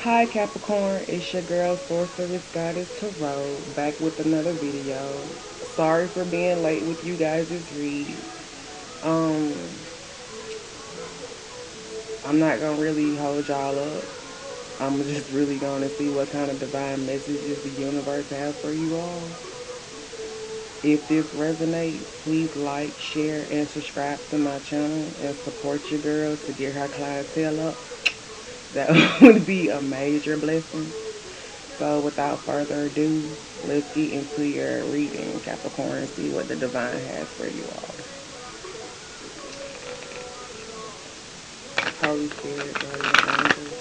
Hi Capricorn, it's your girl Sorceress Goddess Tarot back with another video. Sorry for being late with you guys' read. Um, I'm not gonna really hold y'all up. I'm just really gonna see what kind of divine messages the universe has for you all. If this resonates, please like, share, and subscribe to my channel and support your girl to get her clientele up. That would be a major blessing. So without further ado, let's get into your reading, Capricorn, and see what the divine has for you all. Holy Spirit, guardian angels,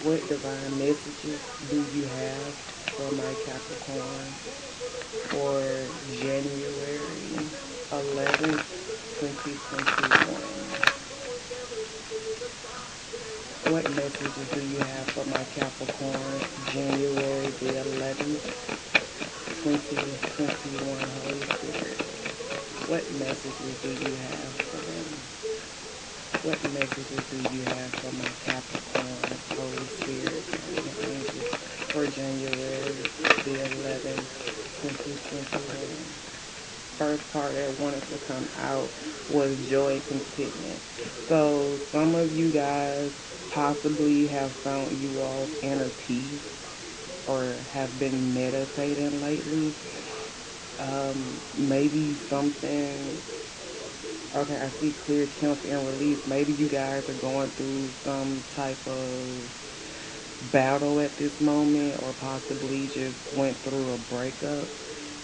what divine messages do you have for my Capricorn for January 11th, 2021? What messages do you have for my Capricorn January the 11th, 2021, Holy Spirit? What messages do you have for them? What messages do you have for my Capricorn, Holy Spirit, guardian angels for January the 11th, 2021? First part that wanted to come out was joy and contentment. So some of you guys possibly have found you all's inner peace or have been meditating lately. Maybe something. Okay, I see clear, cancel, and release. Maybe you guys are going through some type of battle at this moment, or possibly just went through a breakup,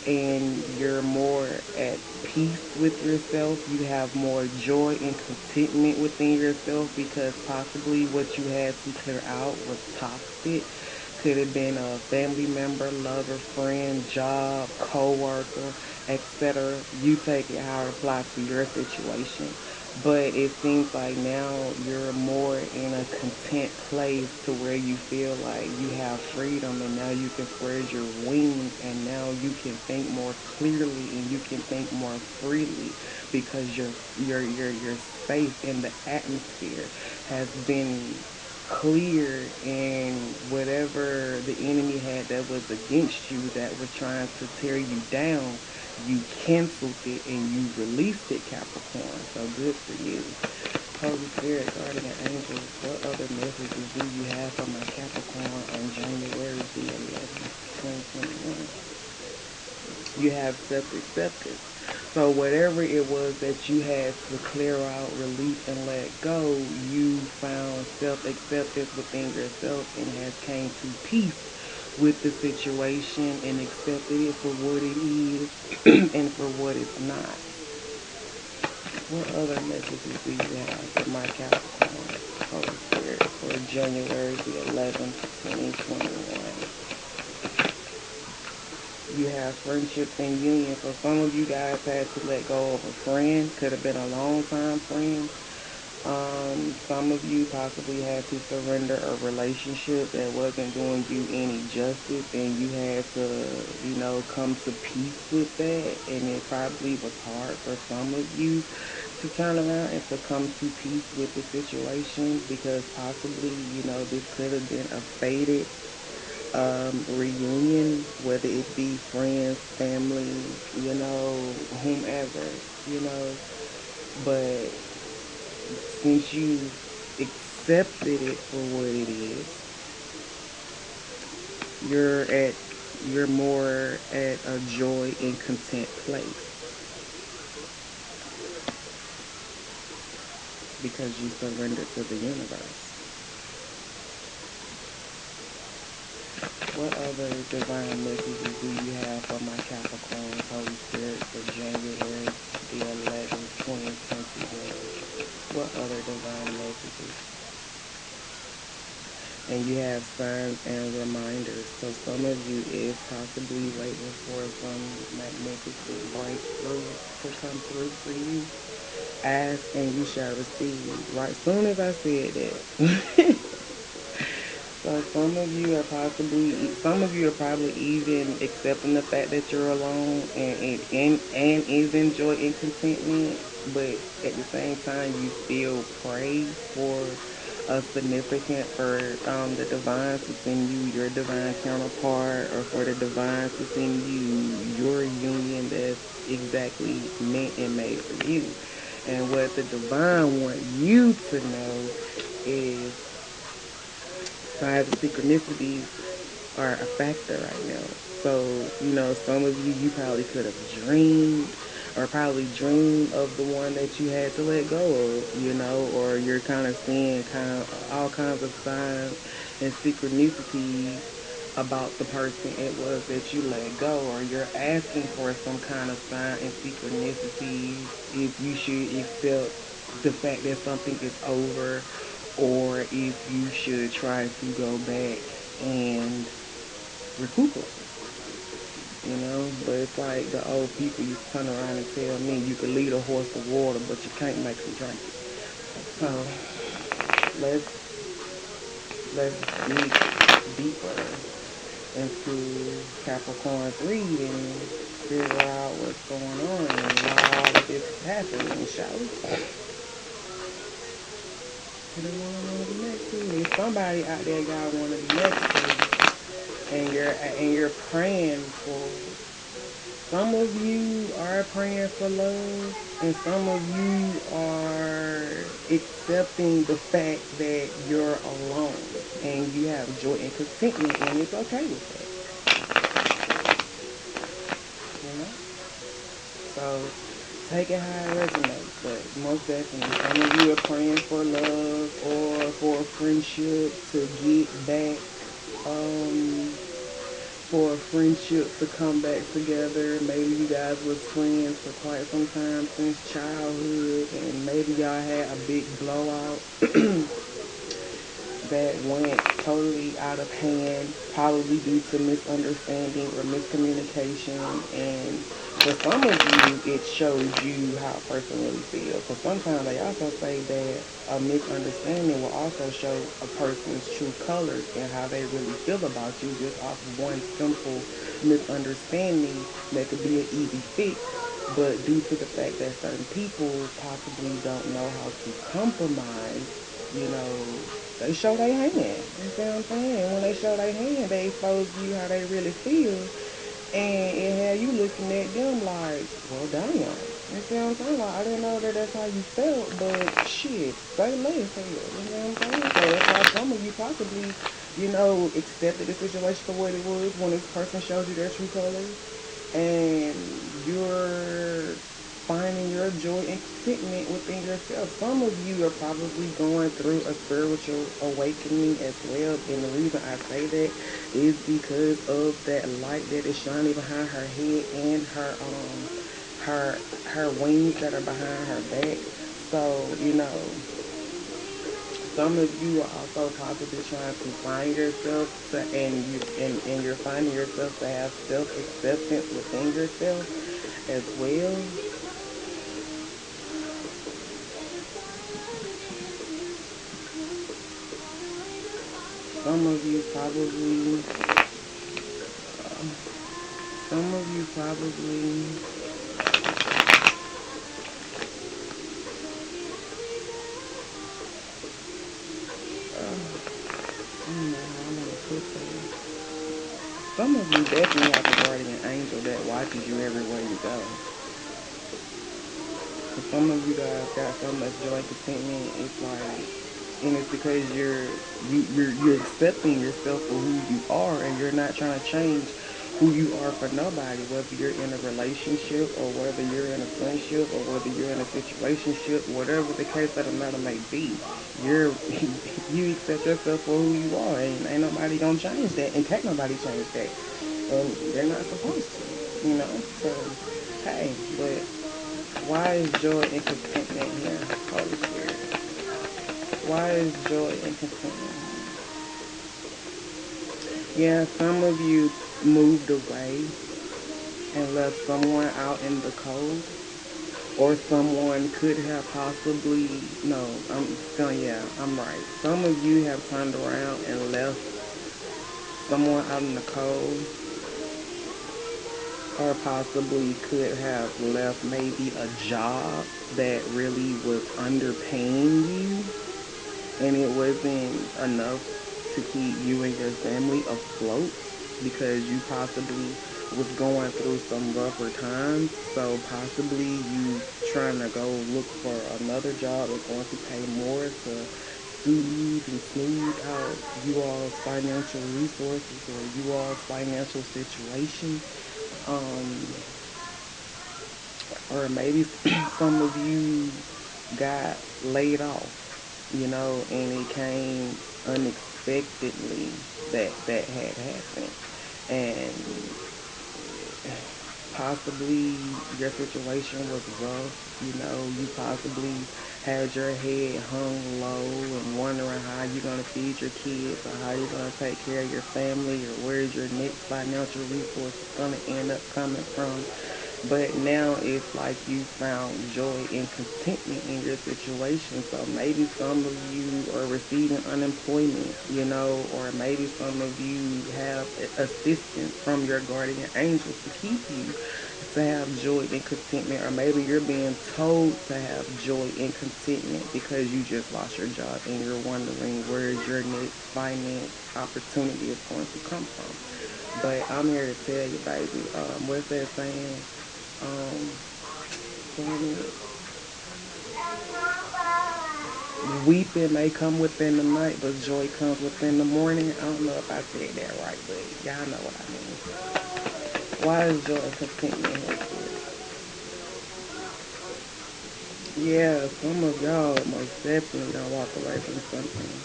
and you're more at peace with yourself. You have more joy and contentment within yourself because possibly what you had to clear out was toxic. Could have been a family member, lover, friend, job, co-worker, etc. You take it how it applies to your situation. But it seems like now you're more in a content place to where you feel like you have freedom, and now you can spread your wings, and now you can think more clearly and you can think more freely because your space in the atmosphere has been clear, and whatever the enemy had that was against you that was trying to tear you down, you canceled it and you released it, Capricorn. So good for you. Holy Spirit, guardian angels, what other messages do you have for my Capricorn on January the 11th, 2021? You have self-acceptance. So whatever it was that you had to clear out, release, and let go, you found self-acceptance within yourself and has came to peace with the situation and accepted it for what it is and for what it's not. What other messages do you have for my Capricorn, Holy Spirit, for January the 11th, 2021? You have friendships and union. So some of you guys had to let go of a friend, could have been a long time friend. Some of you possibly had to surrender a relationship that wasn't doing you any justice, and you had to, come to peace with that. And it probably was hard for some of you to turn around and to come to peace with the situation because possibly, this could have been a faded reunion, whether it be friends, family, whomever, you know. But since you accepted it for what it is, you're at you're more at a joy and content place because you surrendered to the universe. What other divine messages do you have for my Capricorn, Holy Spirit, for January the 11th, 2021? What other divine messages? And you have signs and reminders. So some of you is possibly waiting for some magnificent breakthrough to come through for you. Ask and you shall receive. Right soon as I said that. So some of you are probably even accepting the fact that you're alone and is in joy and contentment, but at the same time you still pray for a significant for the divine to send you your divine counterpart, or for the divine to send you your union that's exactly meant and made for you. And what the divine want you to know is signs of synchronicities are a factor right now. So, some of you probably could have dreamed, or probably dreamed of the one that you had to let go of, or you're kind of seeing kind of all kinds of signs and synchronicities about the person it was that you let go, or you're asking for some kind of sign and synchronicities if you should accept the fact that something is over, or if you should try to go back and recuperate. But it's like the old people used to turn around and tell me you could lead a horse to water, but you can't make them drink it. So let's dig deeper into Capricorn's read and figure out what's going on and why all of this is happening, shall we? Who they want to be next to? There's somebody out there y'all want to be next to, and you're praying for it. Some of you are praying for love, and some of you are accepting the fact that you're alone and you have joy and contentment, and it's okay with that. So take it how it resonates, but most definitely, some of you are praying for love or for a friendship to get back. Um, for a friendship to come back together. Maybe you guys was friends for quite some time since childhood, and maybe y'all had a big blowout that went totally out of hand, probably due to misunderstanding or miscommunication. And for some of you, it shows you how a person really feels. Because sometimes they also say that a misunderstanding will also show a person's true colors and how they really feel about you, just off of one simple misunderstanding that could be an easy fix. But due to the fact that certain people possibly don't know how to compromise, you know, they show their hand. You see what I'm saying? And when they show their hand, they expose you how they really feel. And it had you looking at them like, well, damn. You see what I'm saying? Like, I didn't know that that's how you felt, but shit, say less, hell. You know what I'm saying? So that's why some of you possibly, accepted the situation for what it was when this person showed you their true colors. And you're finding your joy and contentment within yourself. Some of you are probably going through a spiritual awakening as well. And the reason I say that is because of that light that is shining behind her head and her wings that are behind her back. So, some of you are also possibly trying to find yourself and you're finding yourself to have self acceptance within yourself as well. Some of you probably, some of you probably, I don't know how I want to put that. Some of you definitely have a guardian angel that watches you everywhere you go. Cause some of you guys got so much joy and contentment. It's like, and it's because you're accepting yourself for who you are, and you're not trying to change who you are for nobody. Whether you're in a relationship, or whether you're in a friendship, or whether you're in a situationship, whatever the case of the matter may be, you're you accept yourself for who you are, and ain't nobody gonna change that, and can't nobody change that, and they're not supposed to. So hey, but why is joy and contentment here, Holy Spirit? Why is joy and contentment here? Yeah, some of you moved away and left someone out in the cold. Or someone could have possibly, no, yeah, I'm right. Some of you have turned around and left someone out in the cold, or possibly could have left maybe a job that really was underpaying you, and it wasn't enough to keep you and your family afloat because you possibly was going through some rougher times. So possibly you trying to go look for another job that's going to pay more to soothe and smooth out you all's financial resources or you all's financial situation. Um, or maybe some of you got laid off, and it came unexpectedly that had happened. And possibly your situation was rough. You possibly had your head hung low and wondering how you're going to feed your kids or how you're going to take care of your family or where's your next financial resource is going to end up coming from. But now it's like you found joy and contentment in your situation. So maybe some of you are receiving unemployment, or maybe some of you have assistance from your guardian angels to keep you to have joy and contentment, or maybe you're being told to have joy and contentment because you just lost your job and you're wondering where your next finance opportunity is going to come from. But I'm here to tell you, baby, what's that saying? Um, some weeping may come within the night, but joy comes within the morning. I don't know if I said that right, but y'all know what I mean. Why is joy and contentment here, Spirit? Yeah, some of y'all most definitely don't walk away from something.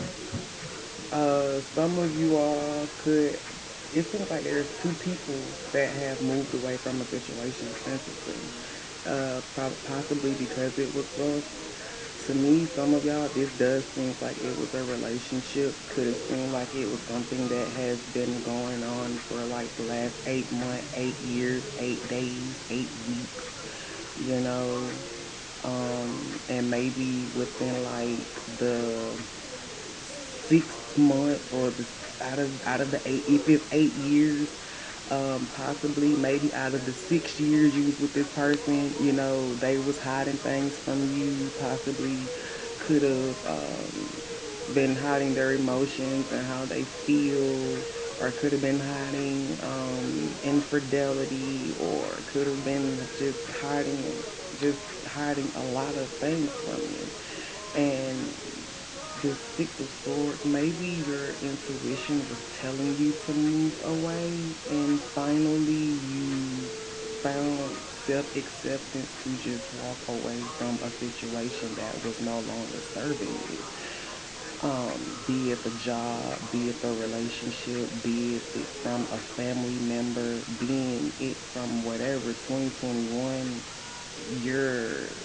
Some of you all could. It seems like there's two people that have moved away from a situation senselessly. Possibly because it was rough. To me, some of y'all, this does seem like it was a relationship. Could have seemed like it was something that has been going on for like the last 8 months, 8 years, 8 days, 8 weeks. You know, and maybe within like the 6 months or the out of the eight, if it's 8 years, possibly maybe out of the 6 years you was with this person, they was hiding things from you. Possibly could have been hiding their emotions and how they feel, or could have been hiding infidelity, or could have been just hiding a lot of things from you. And this Six of Swords, maybe your intuition was telling you to move away, and finally you found self acceptance to just walk away from a situation that was no longer serving you. Be it the job, be it the relationship, be it from a family member, being it from whatever. 2021,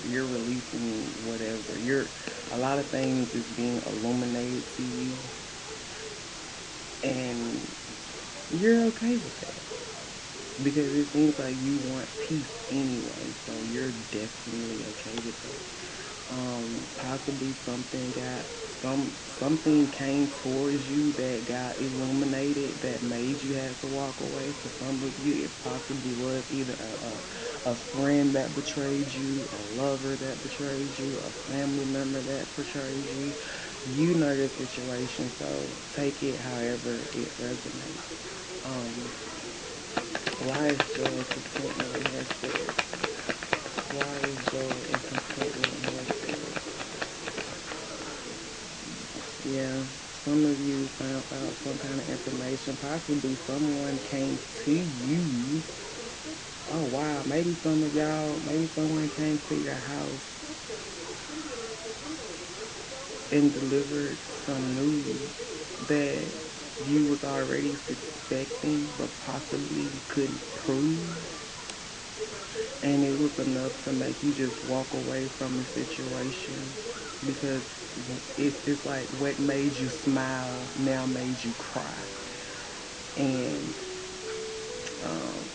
you're releasing whatever. A lot of things is being illuminated to you, and you're okay with that because it seems like you want peace anyway. So you're definitely okay with that. Possibly something came towards you that got illuminated that made you have to walk away. For some of you, it possibly was either a friend that betrayed you, a lover that betrayed you, a family member that betrayed you. You know your situation, so take it however it resonates. Um, why is joy and contentment in here, Spirit? Why is joy and contentment here, Spirit? Yeah, some of you found out some kind of information. Possibly someone came to you. Oh wow, maybe someone came to your house and delivered some news that you was already suspecting but possibly couldn't prove, and it was enough to make you just walk away from the situation because it's like what made you smile now made you cry. And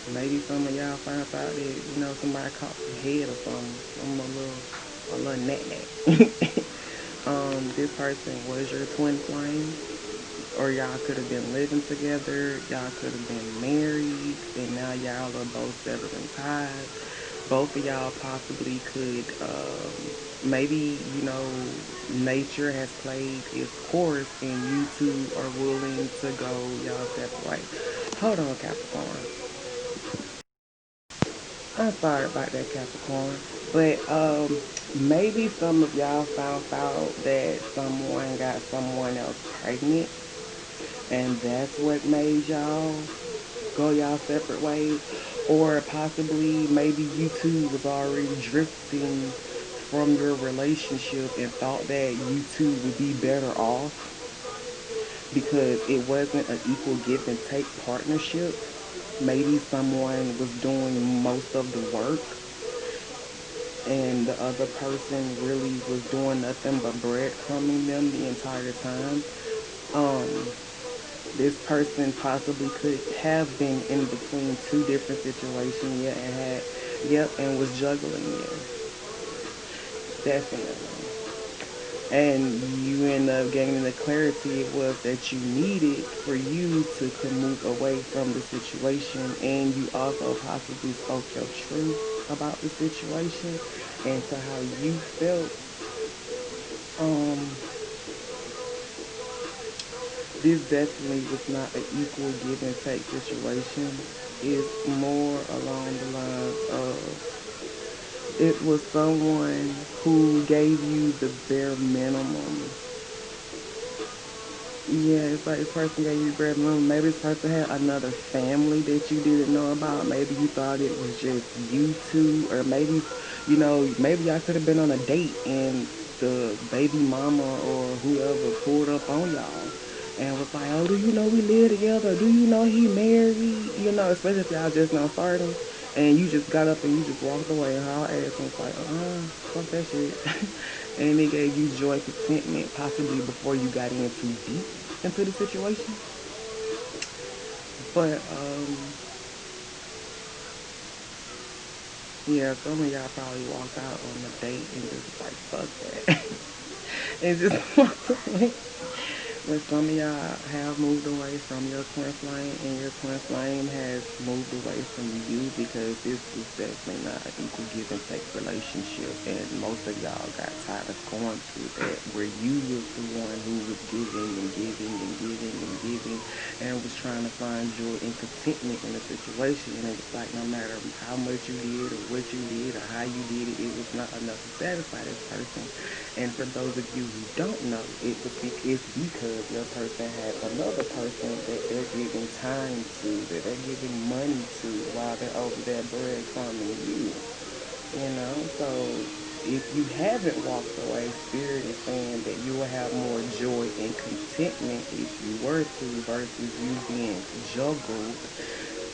maybe some of y'all found out that somebody caught some head or some a little nat. This person was your twin flame, or y'all could have been living together. Y'all could have been married, and now y'all are both severing ties. both of y'all possibly could, maybe, nature has played its course and you two are willing to go y'all separate ways. Hold on, Capricorn. I'm sorry about that, Capricorn. But maybe some of y'all found out that someone got someone else pregnant, and that's what made y'all go y'all separate ways. Or possibly maybe you two was already drifting from your relationship and thought that you two would be better off because it wasn't an equal give and take partnership. Maybe someone was doing most of the work and the other person really was doing nothing but breadcrumbing them the entire time. Um, this person possibly could have been in between two different situations, yeah, and yep, and was juggling you, definitely. And you end up gaining the clarity it was that you needed for you to could move away from the situation, and you also possibly spoke your truth about the situation and to how you felt. um this definitely was not an equal give and take situation. It's more along the lines of it was someone who gave you the bare minimum. Yeah, it's like this person gave you bare minimum. Maybe this person had another family that you didn't know about. Maybe you thought it was just you two, or maybe, maybe y'all could have been on a date and the baby mama or whoever pulled up on y'all and was like, "Oh, do you know we live together? Do you know he married?" Especially if y'all just not starting, and you just got up and you just walked away and her ass and was like, fuck that shit," and it gave you joy, contentment, possibly before you got in too deep into the situation. But yeah, some of y'all probably walked out on the date and just was like, fuck that, and just walked away. But some of y'all have moved away from your twin flame, and your twin flame has moved away from you because this was definitely not an equal give and take relationship. And most of y'all got tired of going through that, where you was the one who was giving and giving and giving and giving, and was trying to find joy and contentment in the situation. And it was like no matter how much you did or what you did or how you did it, it was not enough to satisfy this person. And for those of you who don't know, it's because your person has another person that they're giving time to, that they're giving money to, while they're over there breadcrumbing you. So if you haven't walked away, Spirit is saying that you will have more joy and contentment if you were to, versus you being juggled,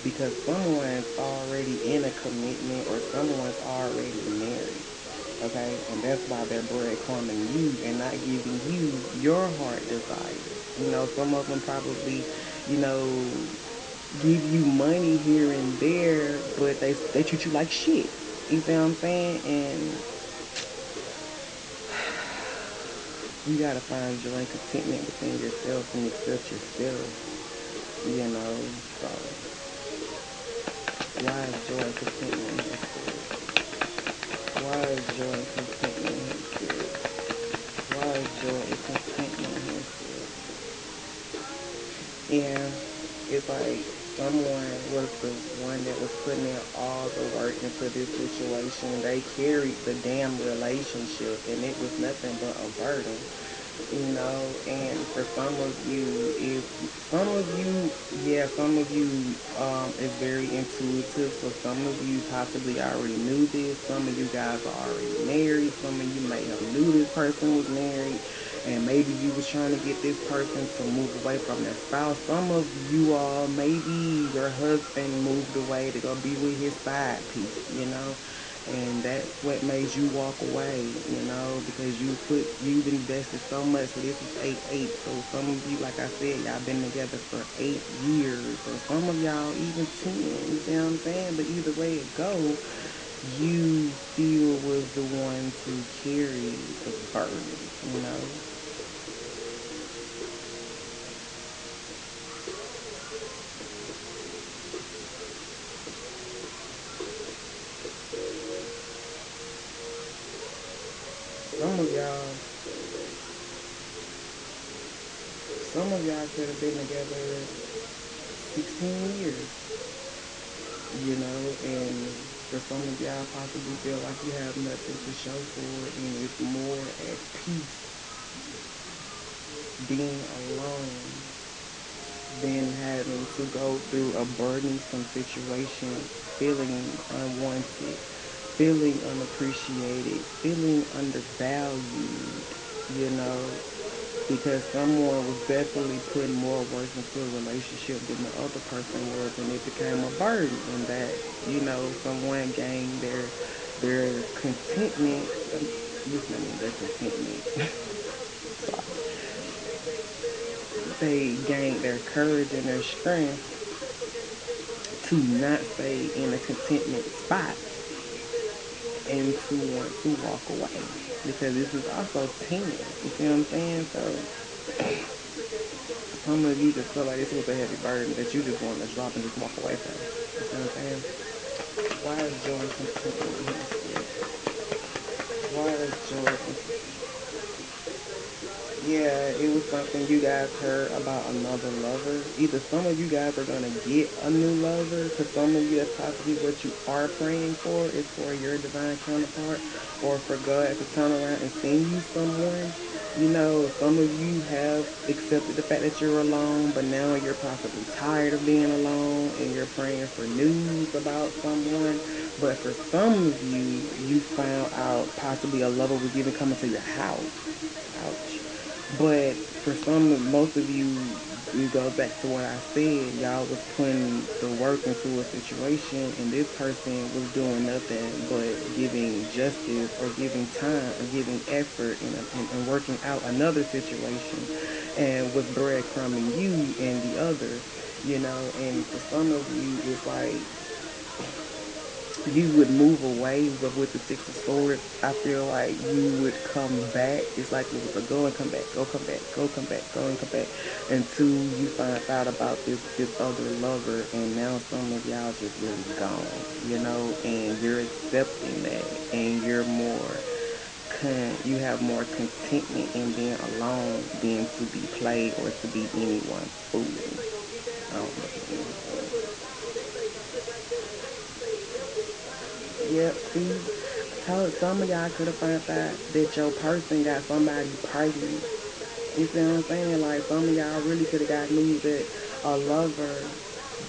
because someone's already in a commitment or someone's already married. Okay, and that's why they're breadcrumbing you and not giving you your heart desires. Some of them probably, you know, give you money here and there, but they treat you like shit. You see what I'm saying? And you gotta find joy and contentment within yourself and accept yourself. So why is joy and contentment in here, Spirit? Why is joy and contentment in here, Spirit? Why is joy and contentment in here, Spirit? And it's like someone was the one that was putting in all the work into this situation. They carried the damn relationship, and it was nothing but a burden. And for some of you, if some of you, yeah, some of you is very intuitive, so some of you possibly already knew this. Some of you guys are already married. Some of you may have knew this person was married, and maybe you was trying to get this person to move away from their spouse. Some of you all, maybe your husband moved away to go be with his side piece. And that's what made you walk away, because you've invested so much. So this is 8-8. So some of you, like I said, y'all been together for 8 years, or some of y'all even 10. You see what I'm saying? But either way it go, you still was the one to carry the burden. some of y'all could have been together 16 years, and for some of y'all possibly feel like you have nothing to show for it, and it's more at peace being alone than having to go through a burdensome situation, feeling unwanted, feeling unappreciated, feeling undervalued, you know, because someone was definitely putting more work into a relationship than the other person was, and it became a burden, and that someone gained their contentment. Listen to me, their contentment. Sorry, they gained their courage and their strength to not stay in a contentment spot and to want to walk away, because this is also 10. You see what I'm saying? So some of you just feel like this was a heavy burden that you just want to drop and just walk away from. You see what I'm saying? Why is joy and contentment in here, Spirit? Why is joy and Yeah, it was something you guys heard about another lover. Either some of you guys are gonna get a new lover, because some of you, that's possibly what you are praying for, is for your divine counterpart, or for God to turn around and send you someone. Some of you have accepted the fact that you're alone, but now you're possibly tired of being alone and you're praying for news about someone. But for some of you, you found out possibly a lover was even coming to your house. Ouch. But for most of you, it goes back to what I said. Y'all was putting the work into a situation, and this person was doing nothing but giving justice or giving time or giving effort in working out another situation, and was breadcrumbing you and the other, And for some of you, it's like you would move away, but with the Six of Swords, I feel like you would come back. It's like it was a go and come back, go come back, go come back, go and come back, until you find out about this other lover, and now some of y'all just really gone, and you're accepting that, and you're more you have more contentment in being alone than to be played or to be anyone's fool. I don't know if it Yep, see, I told some of y'all could have found out that your person got somebody pregnant. You see what I'm saying? Like, some of y'all really could have got news that a lover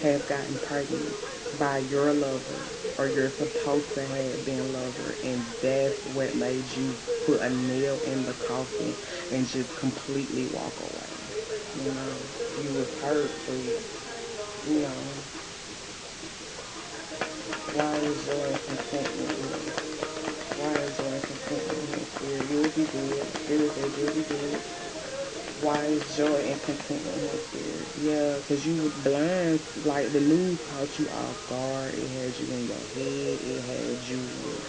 has gotten pregnant by your lover, or you're supposed to have been lover, and that's what made you put a nail in the coffin and just completely walk away. You know, you was hurt, but you know, why is joy and contentment here? Why is joy and contentment here, Spirit? You'll be good. Spirit says you'll be good. Why is joy and contentment here, Spirit? Yeah, because you was blind. Like, the news caught you off guard. It had you in your head. It had you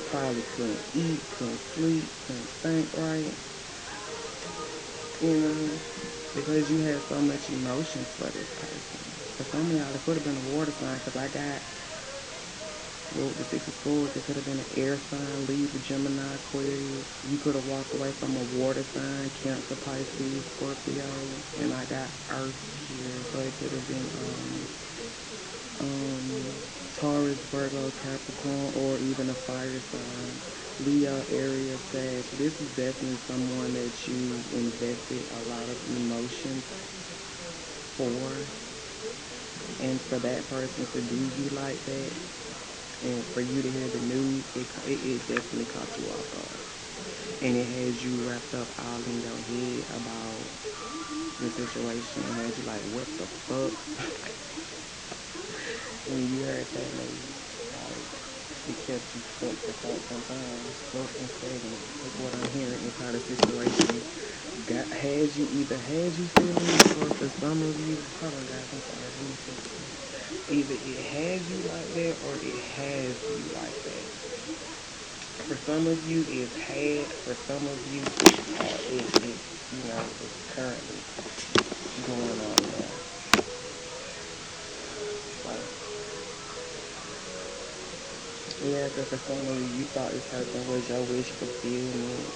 probably couldn't eat, couldn't sleep, couldn't think right. You know, because you had so much emotions for this person. For some of y'all, it could have been a water sign, because I got, well, with the Six of Swords, it could have been an air sign, Libra, Gemini, Aquarius. You could have walked away from a water sign, Cancer, Pisces, Scorpio, and I got Earth here, so it could have been Taurus, Virgo, Capricorn, or even a fire sign, Leo, Aries, Sag. This is definitely someone that you invested a lot of emotions for, and for that person to do you like that, and for you to hear the news, it definitely caught you off guard, and it has you wrapped up all in your head about the situation. It had you like, what the fuck? When you heard that news, like, it kept you stuck for quite some time, stuck and stagnant, is what I'm hearing, is how the situation had you, either had you feeling, or for some of you, hold on guys, I'm sorry, let me fix this. Either it had you like that, or it has you like that. For some of you, it's had. For some of you, it's currently going on now. So, yeah, person, for some of you, you thought this person was your wish fulfillment,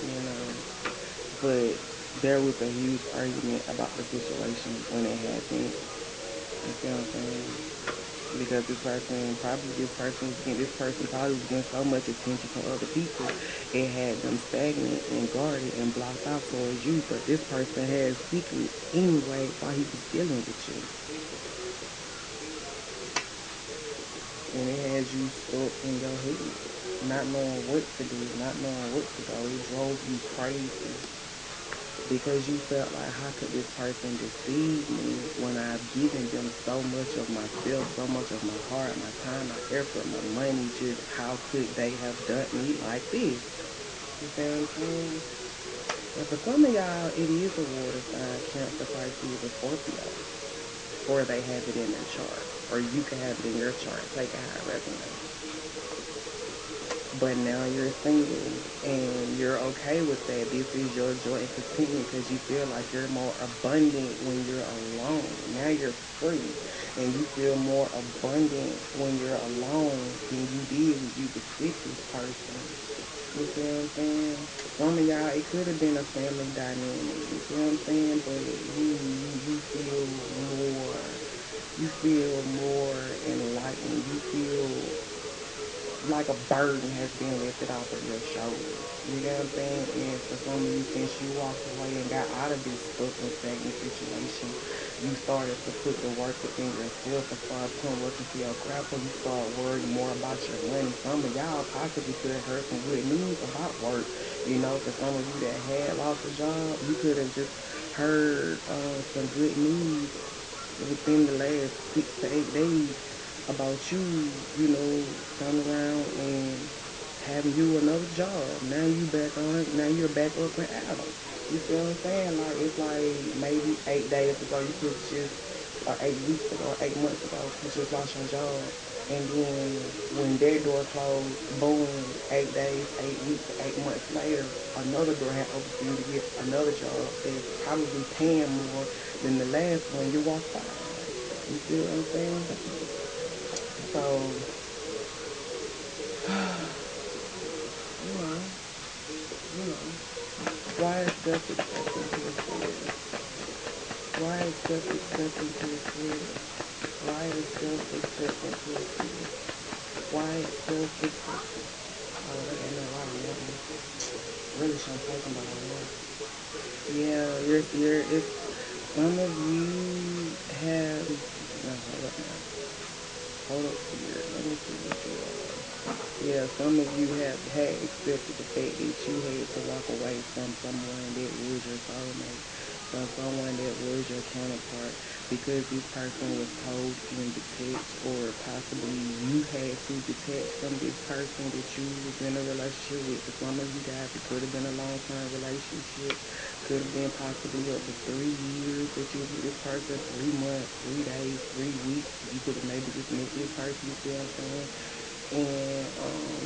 you know. But there was a huge argument about the situation when it happened. You see what I'm saying? Because this person probably was getting so much attention from other people, it had them stagnant and guarded and blocked off towards you. But this person had secrets anyway while he was dealing with you, and it had you stuck in your head, not knowing what to do, not knowing what to go. It drove you crazy because you felt like, how could this person deceive me when I've given them so much of myself, so much of my heart, my time, my effort, my money? Just how could they have done me like this? You see what I'm saying? And for some of y'all, it is a water sign, Cancer, Pisces, or Scorpio, or they have it in their chart, or you can have it in your chart. Take it how it resonates. But now you're single and you're okay with that. This is your joy and contentment because you feel like you're more abundant when you're alone. Now you're free and you feel more abundant when you're alone than you did when you was with this person. You see what I'm saying? Some of y'all, it could have been a family dynamic. You see what I'm saying? But you feel more enlightened. You feel like a burden has been lifted off of your shoulders. You get what I'm saying? And for some of you, since you walked away and got out of this stuck and stagnant situation, you started to put the work within yourself and start putting work into your craft. So you start worrying more about your money. Some of y'all possibly could have heard some good news about work. You know, for some of you that had lost a job, you could have just heard some good news within the last 6 to 8 days about you, you know, turning around and having you another job. Now you're back up and out. You see what I'm saying? Like it's like maybe 8 days ago you could just or 8 weeks ago or 8 months ago you just lost your job. And then when that door closed, boom, 8 days, 8 weeks, 8 months later, another door had opened for you to get another job that's probably paying more than the last one you walked by. You see what I'm saying? So, you know, you know, why is self-acceptance here for you? Why is self-acceptance here for you? Why is self-acceptance here for you? Why is self-acceptance? Oh, they gave me a lot on that one. Really shouldn't take them but I will. Yeah, it's some of you have, no, hold up now. Hold up, Spirit. Let me see what you Yeah, some of you have had accepted the fact that you had to walk away from someone that was your soulmate, from someone that was your counterpart, because this person was told in the text, or possibly you had to detach from this person that you was in a relationship with. For some of you guys, it could have been a long-term relationship, could have been possibly up to 3 years that you was with this person, 3 months, 3 days, 3 weeks. You could have maybe just met this person. You see what I'm saying? And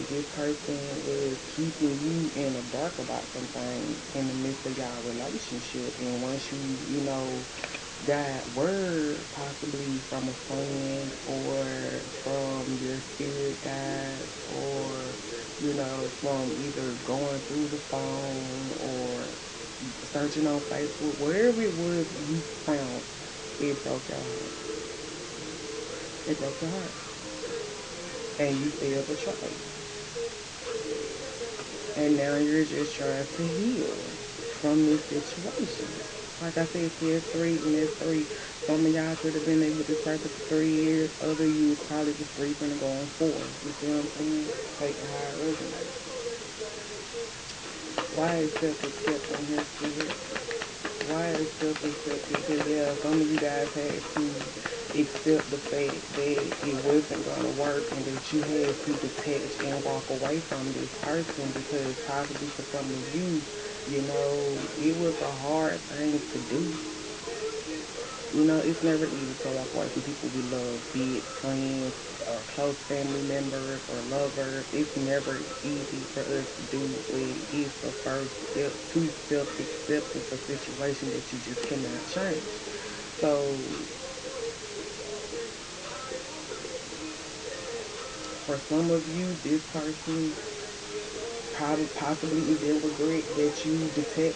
this person was keeping you in the dark about some things in the midst of y'all relationship. And once you know, got word possibly from a friend or from your spirit guides, or you know, from either going through the phone or searching on Facebook, wherever it was you found, it broke your heart. It broke your heart. And you feel betrayed. And now you're just trying to heal from this situation. Like I said, see, it's three, and it's three. Some of y'all could have been there with this person for 3 years. Other you was probably the three finna go on four. You see what I'm saying? Take it how it resonates. Why is self-acceptance here, Spirit? Why is self-acceptance? Because yeah, some of you guys had to accept the fact that it wasn't gonna work and that you had to detach and walk away from this person, because possibly for some of you, you know, it was a hard thing to do. You know, it's never easy to walk away from people we love, be it friends or close family members or lovers. It's never easy for us to do, but it's the first step to self acceptance, a situation that you just cannot change. So For some of you, this person probably possibly is in regret that you detach.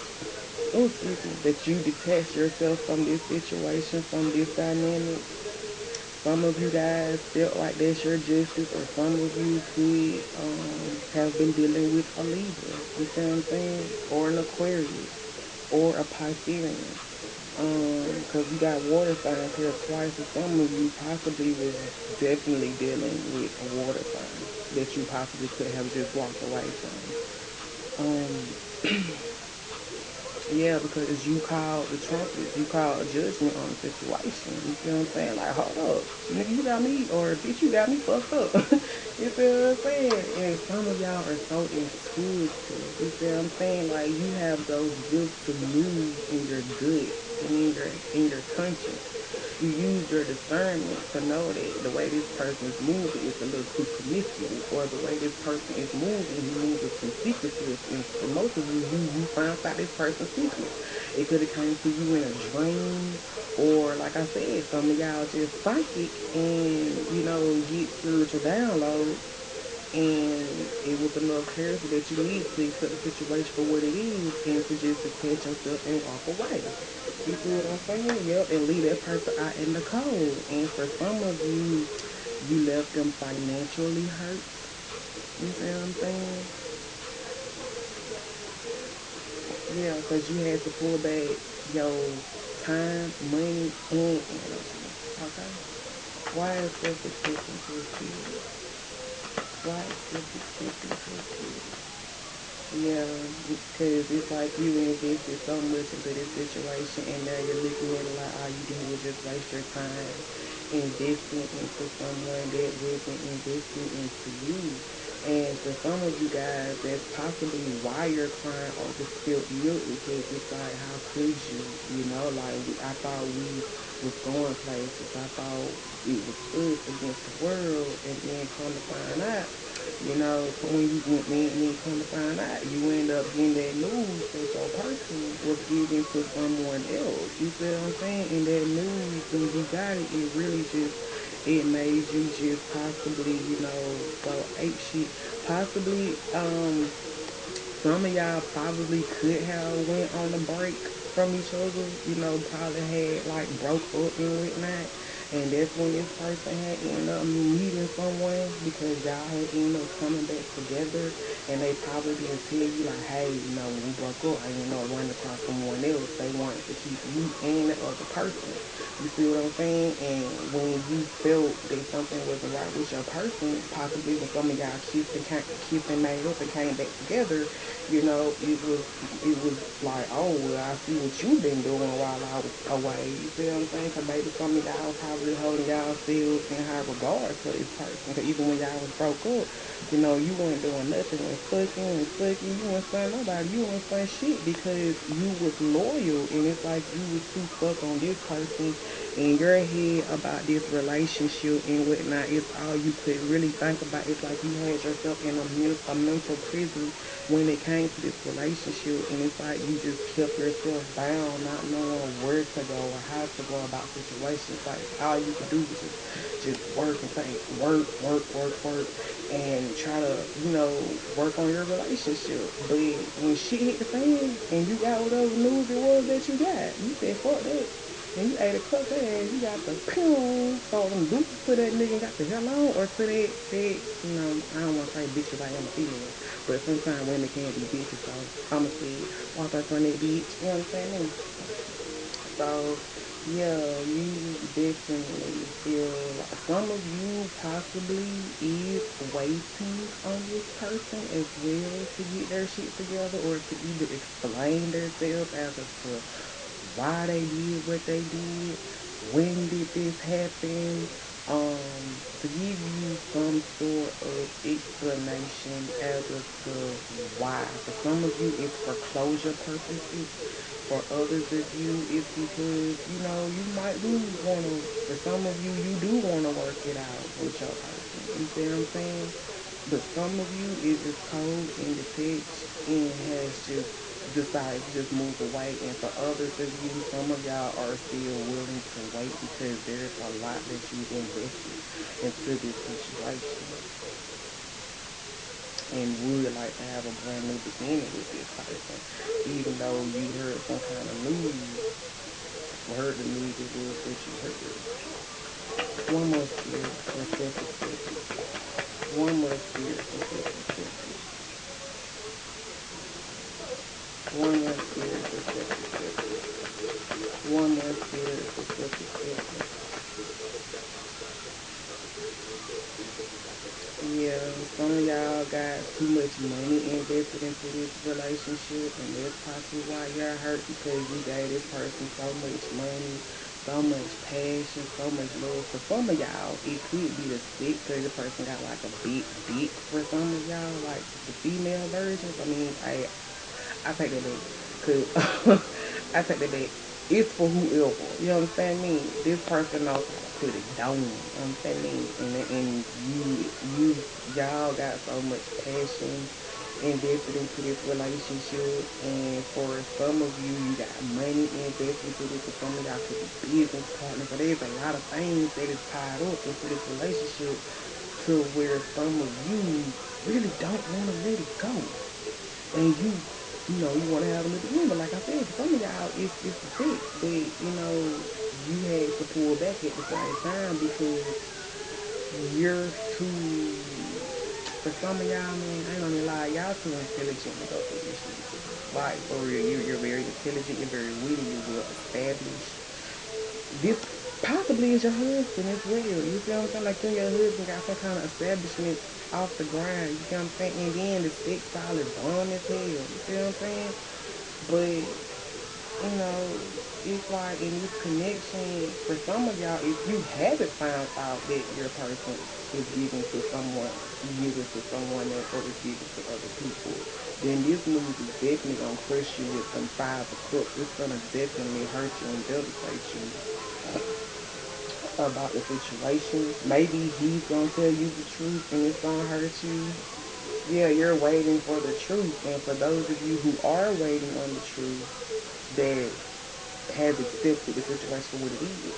Oh, excuse me, that you detach yourself from this situation, from this dynamic. Some of you guys felt like that's your justice, or some of you could have been dealing with a Libra. You see what I'm saying? Or an Aquarius, or a Piscean. Because you got water signs here twice, and some of you possibly was definitely dealing with a water sign that you possibly could have just walked away from. Yeah, because you called the trumpets, you called judgment on the situation. You see what I'm saying? Like, hold up, nigga, you got me, or bitch, you got me fucked up. You see what I'm saying? And some of y'all are so intuitive. You see what I'm saying? Like, you have those gifts to move in your gut and in your conscience. You use your discernment to know that the way this person is moving is a little too promiscuous, or the way this person is moving, he moves with some secretiveness. And for most of you, you found out this person's secrets. It could have came to you in a dream, or like I said, some of y'all just psychic and get spiritual downloads, and it was enough clarity that you need to accept the situation for what it is and to just detach yourself and walk away. You see what I'm saying? Yep, and leave that person out in the cold. And for some of you, you left them financially hurt. You see what I'm saying? Yeah, because you had to pull back your time, money, and energy. Okay? Why is self-acceptance here, Spirit? Why is self-acceptance here, Spirit? Yeah, because it's like you invested so much into this situation, and now you're looking at it like all you did was just waste your time investing into someone that wasn't investing into you. And for some of you guys, that's possibly why you're crying over spilt milk, because it's like, how could you? Like, I thought we was going places. I thought it was us against the world, and then come to find out. When you come to find out, you end up getting that news that your person was given to someone else. You see what I'm saying? And that news, when you got it, it made you just possibly, go ape shit. Possibly, some of y'all probably could have went on a break from each other, probably had like broke up and whatnot. And that's when this person had ended up meeting someone, because y'all had ended up coming back together, and they probably didn't tell you like, hey, when we broke up, I ended up running across someone else. They wanted to keep you and the other person. You see what I'm saying? And when you felt that something wasn't right with your person, possibly when some of y'all kissed and made up and came back together, it was like, oh well, I see what you've been doing while I was away. You see what I'm saying? Cause maybe some of y'all probably holding y'all selves in high regard for this person. Cause even when y'all was broke up, you weren't doing nothing, when fucking, you weren't saying nobody, you weren't saying shit, because you was loyal, and it's like you was too stuck on this person in your head about this relationship and whatnot. It's all you could really think about. It's like you had yourself in a mental prison when it came to this relationship, and it's like you just kept yourself bound, not knowing where to go or how to go about situations. Like all you could do was just work and think, work, and try to work on your relationship. But when shit hit the fan and you got whatever news it was that you got, you said fuck that. And you ate a cuss ass, you got the pew, throw them deuces to that nigga and got the hell on, or to I don't want to say bitch because I am a female, but sometimes women can be bitches, so I'ma say walk up on that bitch, you know what I'm saying? So, yeah, you definitely feel like some of you possibly is waiting on this person as well to get their shit together, or to either explain themselves as to why they did what they did, when did this happen, to give you some sort of explanation as to why. For some of you, it's for closure purposes. For others of you, it's because you might do want to. For some of you, you do want to work it out with your person. You see what I'm saying? But some of you is just cold and detached and has just decide to just move away. And for others of you, some of y'all are still willing to wait because there's a lot that you've invested into this situation and would like to have a brand new beginning with this person. Even though you heard some kind of news, heard the news, it was what you heard. One more spirit for self-acceptance. One more spirit for self-acceptance. One more spirit for self-acceptance. One more spirit for self-acceptance. Yeah, some of y'all got too much money invested into this relationship, and that's possibly why you're hurt because you gave this person so much money, so much passion, so much love. For some of y'all, it could be the sex because the person got like a big dick. For some of y'all, like the female versions, I take that back. Cause I take that back. It's for whoever. You understand me? This person knows how to put it down. You understand me? And y'all got so much passion invested into this relationship. And for some of you, you got money invested into this. For some of y'all could be business partners. So there's a lot of things that is tied up into this relationship to where some of you really don't want to let it go and you want to have a new beginning. But like I said, for some of y'all, it's the sex. But you had to pull back at the same time because you're too. For some of y'all, man, I ain't gonna lie, y'all too intelligent to go through this shit. Like for real, you're very intelligent. You're very witty. You're well established. This possibly is your husband as well. You see what I'm saying? Like you and your husband got some kind of establishment off the ground. You see what I'm saying? And then the sex probably bomb as hell. You see what I'm saying? But it's like in this connection, for some of y'all, if you haven't found out that your person is given to someone else or is given to other people, then this news is definitely gonna crush you with them 5 of cups. It's gonna definitely hurt you and devastate you about the situation. Maybe he's gonna tell you the truth and it's gonna hurt you. Yeah, you're waiting for the truth. And for those of you who are waiting on the truth that has accepted the situation for what it is,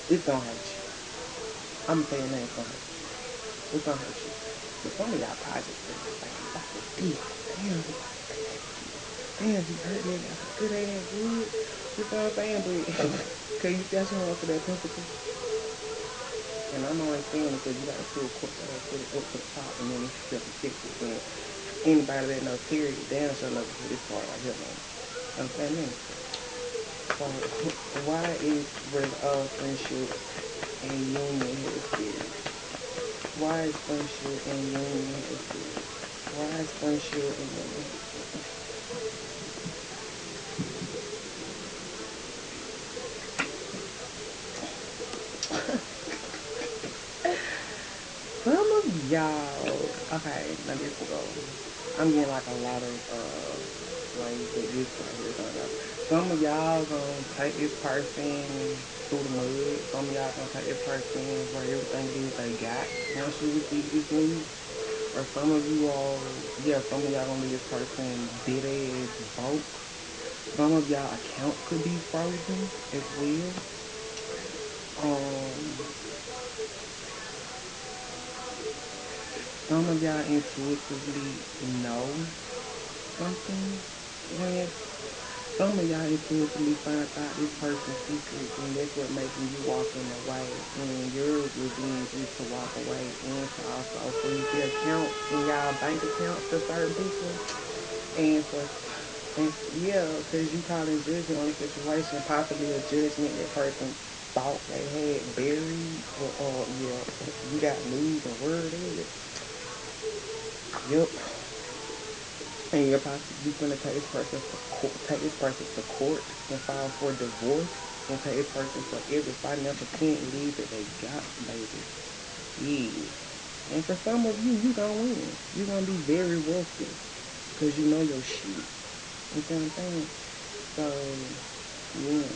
it's gonna hurt you. I'm gonna tell you now, it's gonna hurt you. It's gonna hurt you. Cause some of y'all probably just sitting there thinking, oh damn, he got some good ass dick. Damn, he hurt me and got some good ass wood. You see what I'm saying? But cause you see how she went to that Pentacles. And I'm only saying it because you got a 2 of Cups right there to the up to the top, and then it's self-acceptance. And anybody that know Terry, damn sure know this part right here, man. Understand me? So, why is friendship and union here, Spirit? Why is friendship and union here, Spirit? Why is friendship and union here, Spirit? Some of y'all, okay, now this will go. I'm getting like a lot of ways that this right here gonna go. Some of y'all gonna take this person through the mud. Some of y'all gonna take this person for everything it is they got once you receive this news. Or some of you all, yeah, some of y'all gonna leave this person dead ass broke. Some of y'all accounts could be frozen as well. Um, some of y'all intuitively know something. When some of y'all intuitively find out this person's secrets, and that's what making you walking away. And your revenge is to walk away and to also freeze their accounts in y'all bank accounts for certain people. And and yeah, because you calling judgment on the situation, possibly a judgment that person thought they had buried. Yeah, you got news and word of it. Yep. And you're possibly gonna take this person for take this person to court and file for divorce and take this person for every financial pen it is that they got, baby. Yes. And for some of you, you gonna win. You gonna be very wealthy because you know your shit. You see what I'm saying? So yeah.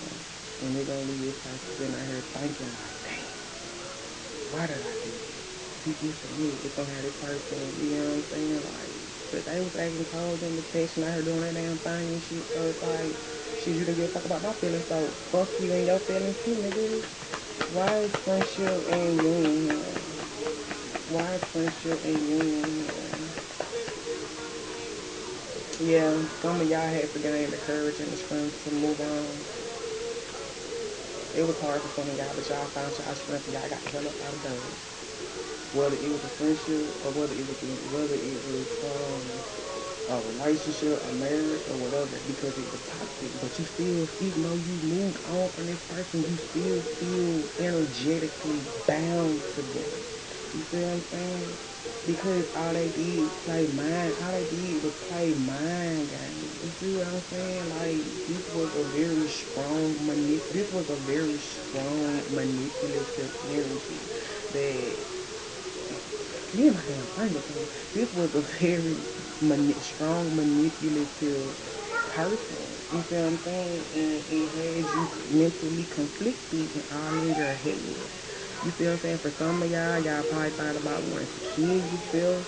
And they're gonna leave this person sitting out here thinking like, damn, why did I do that? See this and that. It's gonna have this person, you know what I'm saying? Like but they was acting cold in the text and I heard doing that damn thing and shit. So it's like, shit, you don't give a fuck about my feelings, so fuck you and your feelings too, nigga. Why is friendship and union here? Why is friendship and union here? Yeah, some of y'all had to gain the courage and the strength to move on. It was hard for some of y'all, but y'all found y'all strength and y'all got the hell up out of Dodge. Whether it was a friendship or whether it was a relationship, a marriage, or whatever, because it was toxic. But you still, even though you moved on from this person, you still feel energetically bound to them. You feel what I'm saying? Because all they did was play mind games. You see what I'm saying? Like this was a very strong manipulative energy that get my damn fingers on. This was a very strong manipulative person. You feel what I'm saying? And it had you mentally conflicted and all in your head. You feel what I'm saying? For some of y'all probably thought about wanting to kill yourself.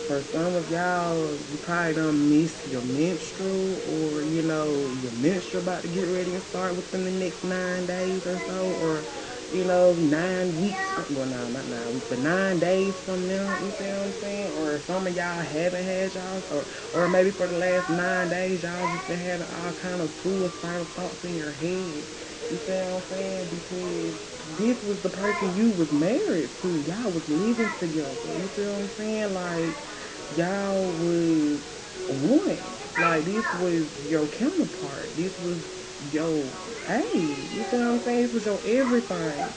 For some of y'all, you probably don't miss your menstrual, or your menstrual about to get ready and start within the next 9 days or so, or 9 weeks. Well, no, not 9 weeks, but 9 days from now. You feel what I'm saying? Or some of y'all haven't had y'all, or maybe for the last 9 days, y'all just been having all kind of suicidal thoughts in your head. You feel what I'm saying? Because this was the person you was married to. Y'all was living together. You feel what I'm saying? Like y'all was one. Like this was your counterpart. This was your hey. You feel what I'm saying? This was your everything.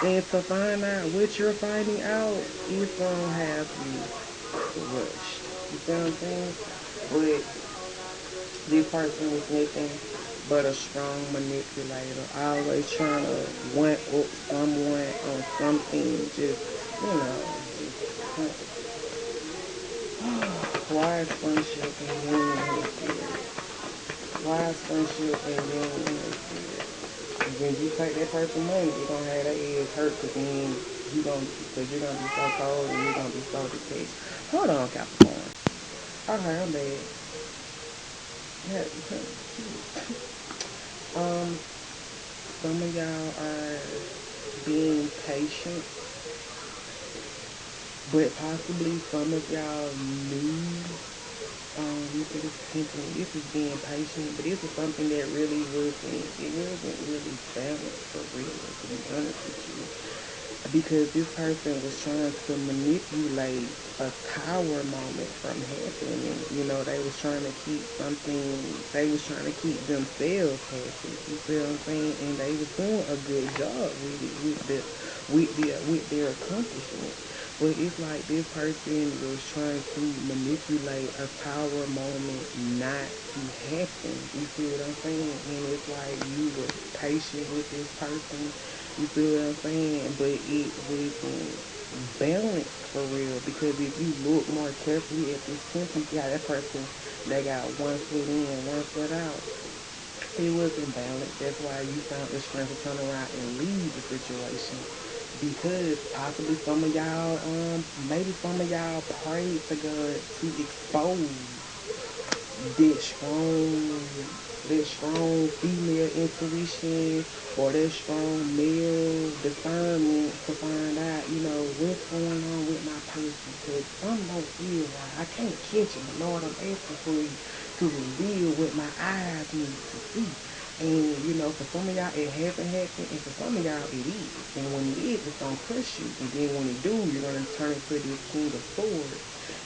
And to find out what you're finding out, it's gonna have you crushed. You feel what I'm saying? But this person was nothing but a strong manipulator, always trying to one up someone on something. Just why is friendship and union in the spirit? Why is friendship and union in the spirit? When you take that person money, it gonna have that ass hurt, because you're gonna be so cold and you're gonna be so detached. Hold on, Capricorn. Okay, I'm bad. Yeah, Jesus. Um, some of y'all are being patient, but possibly some of y'all knew. You said this is hinting. This is being patient, but this is something that really wasn't. It wasn't really balanced for real, to be honest with you, because this person was trying to manipulate a tower moment from happening. They was trying to keep something. They was trying to keep themselves happy. You feel what I'm saying? And they was doing a good job with it, with their accomplishments. But it's like this person was trying to manipulate a tower moment not to happen. You see what I'm saying? And it's like you was patient with this person. You see what I'm saying? But it wasn't balanced for real, because if you look more carefully at this temple, you see how that person, they got one foot in, one foot out. It wasn't balanced. That's why you found the strength to turn around and leave the situation, because possibly some of y'all, maybe some of y'all prayed to God to expose that strong female intuition, or that strong male discernment, to find out, what's going on with my person, because something don't feel right. I can't catch it, but Lord, I'm asking for you to reveal what my eyes need to see. And for some of y'all it hasn't happened, and for some of y'all it is. And when it is, it's gonna crush you. And then when it do, you're gonna turn into this king of swords,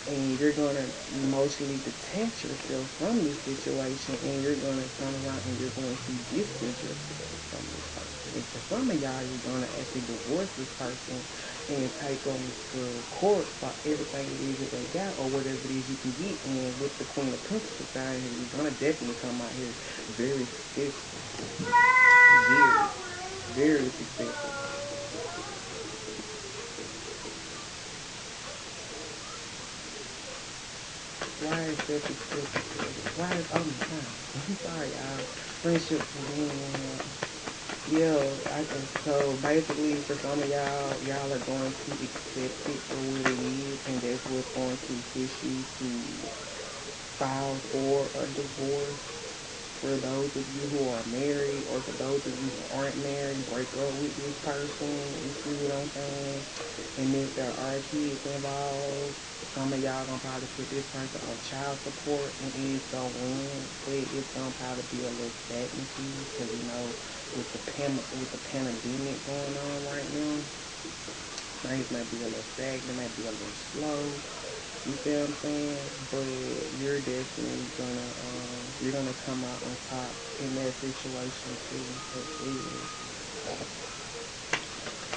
and you're gonna emotionally detach yourself from this situation, and you're gonna turn around and you're going to distance yourself from this person. And for some of y'all, you're gonna actually divorce this person and take them to court for everything it is that they got, or whatever it is you can get. And with the Queen of Pentacles down here, you're gonna definitely come out here very successful. Very, very successful. Why is self-acceptance here? Why is, oh my god, I'm sorry, y'all. Friendships and union here. Yeah, so basically for some of y'all, y'all are going to accept it for what it is, and that's what's going to push you to file for a divorce. For those of you who are married, or for those of you who aren't married, break up with this person. You see what I'm saying? And if there are kids involved, some of y'all gonna probably put this person on child support, and it's gonna win, but it's gonna probably be a little stagnancy because with the pandemic going on right now, things might be a little stagnant, might be a little slow. You see what I'm saying? But you're gonna come out on top in that situation too. As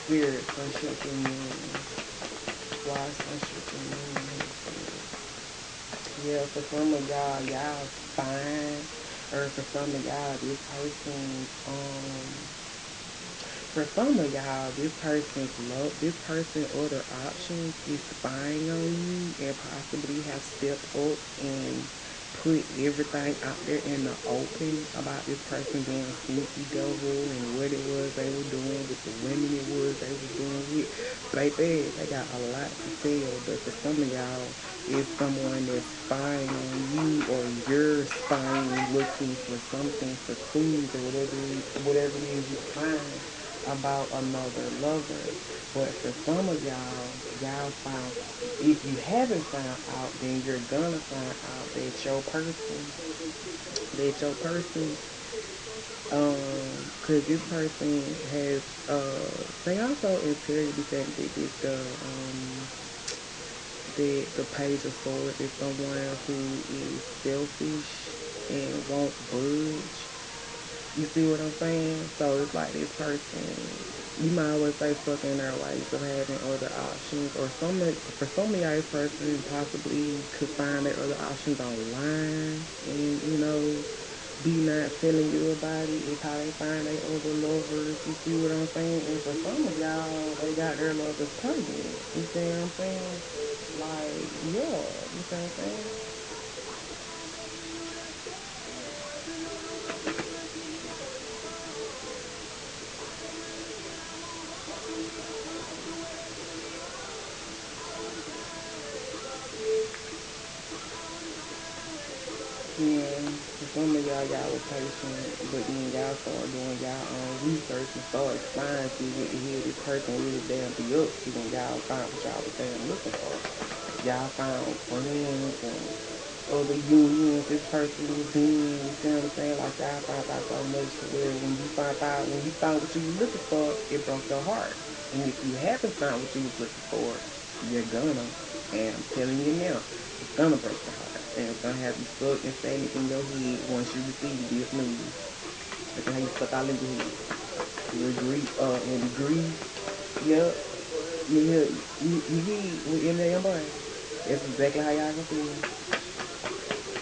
spirit, friendship reunion. Why is friendship reunion here, spirit? Yeah, for some of y'all, y'all's fine. Or for some of y'all, for some of y'all, this person other options is spying on you and possibly have stepped up and put everything out there in the open about this person being sneaky devil and what it was they were doing with the women it was they was doing with. Baby, they got a lot to tell, but for some of y'all, it's someone that's spying on you, or you're spying, looking for something, for clues, or whatever it is you find about another lover. But for some of y'all found, if you haven't found out, then you're gonna find out that your person, cause this person has, they also in tarot be saying that the page of swords is someone who is selfish and won't budge. You see what I'm saying? So it's like this person, you might always say stuck in their ways of having other options, or for some of y'all, this person possibly could find their other options online, and be not telling you about it. Is how they find their other lovers. You see what I'm saying? And for some of y'all, they got their lovers pregnant. You see what I'm saying? Like, yeah, you see what I'm saying? Yeah, for some of y'all was patient, but then y'all started doing y'all own research and started spying, see what the hell this person really damn be up to, and y'all found what y'all was damn looking for. Y'all found friends and other unions this person was in. You see what I'm saying? Like y'all found out so much to where when you found what you was looking for, it broke your heart. And if you haven't found what you was looking for, you're gonna. And I'm telling you now, it's gonna break your heart. And it's gonna have you stuck and stagnant in your head once you receive this news. It's gonna have you stuck all in your head. And grief. Yep. You hear with Emily and boy. That's exactly how y'all gonna feel.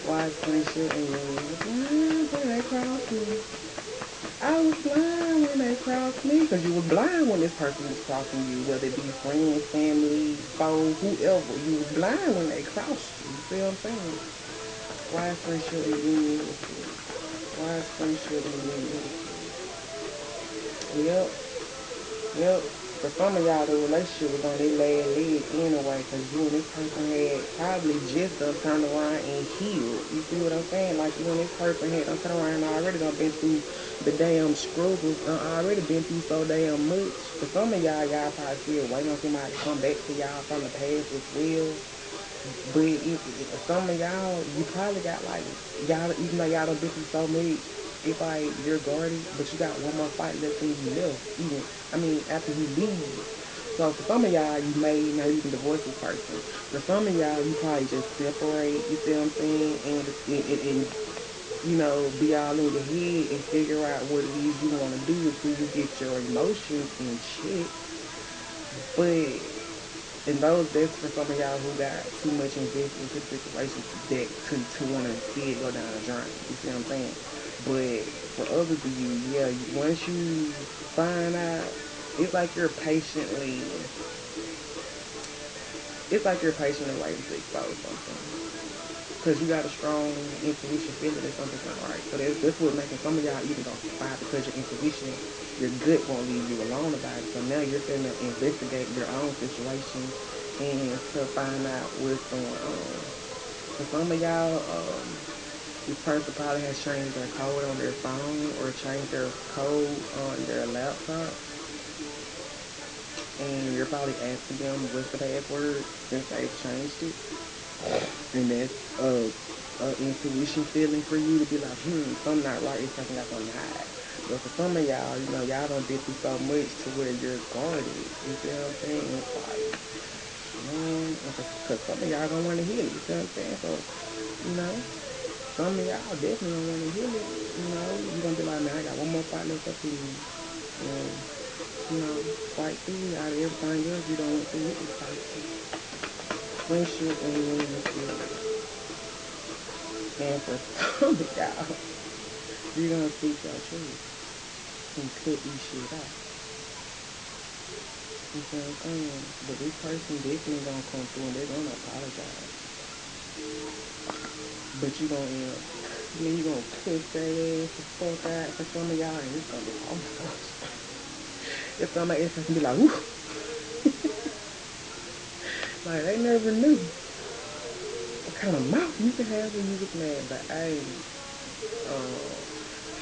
Why is friendship and you was blind when they crossed me? I was blind when they crossed me, because you was blind when this person was crossing you, whether it be friends, family, foe, whoever. You was blind when they crossed you. You see what I'm saying? Why is friendship reunion here, Spirit? Why is friendship reunion here, Spirit? Yep. Yep. For some of y'all, the relationship was on their last leg anyway, because you and this person had probably just done turned around and healed. You see what I'm saying? Like you and this person had done turned around and already done been through the damn struggles, done already been through so damn much. For some of y'all probably still waiting on somebody to come back to y'all from the past as well. But for some of y'all, you probably got like y'all, even though y'all done been through so much, it's like you're guarded, but you got one more fight left when you left. After you leave. So for some of y'all, you may not even divorce this person. For some of y'all, you probably just separate. You see what I'm saying? And be all in your head and figure out what it is you want to do until you get your emotions in check. But that's for some of y'all who got too much invested into the situation to want to see it go down the drain. You see what I'm saying? But for others of you, yeah, once you find out, it's like you're patiently, it's like you're patiently waiting to expose something. Because you got a strong intuition feeling that something's not right. So that's what making some of y'all even go fight because your intuition, your gut won't leave you alone about it. So now you're finna investigate your own situation and to find out what's going on. For some of y'all, this person probably has changed their code on their phone or changed their code on their laptop. And you're probably asking them what's the password since they've changed it. And that's a intuition feeling for you to be like, something not right. This person got something to hide. But for some of y'all, y'all done been through so much to where you're guarded. You see what I'm saying? It's like, man, because some of y'all gonna want to heal it. You see what I'm saying? So, you know, some of y'all definitely gonna want to heal it. You're gonna be like, man, I got one more fight left up in me. And, fight through it out of everything else you don't went through with this person. Friendship and union spirit. And for some of y'all, you're gonna speak your truth and cut this shit out. You see what I'm saying? But this person definitely gonna come through and they're gonna apologize. But you gonna end up, then you gonna cuss their ass the fuck out for some of y'all, and it's gonna be like, oh my gosh. It's gonna make this person be like, ooh. Like they never knew what kind of mouth you can have when you was mad. But hey, um,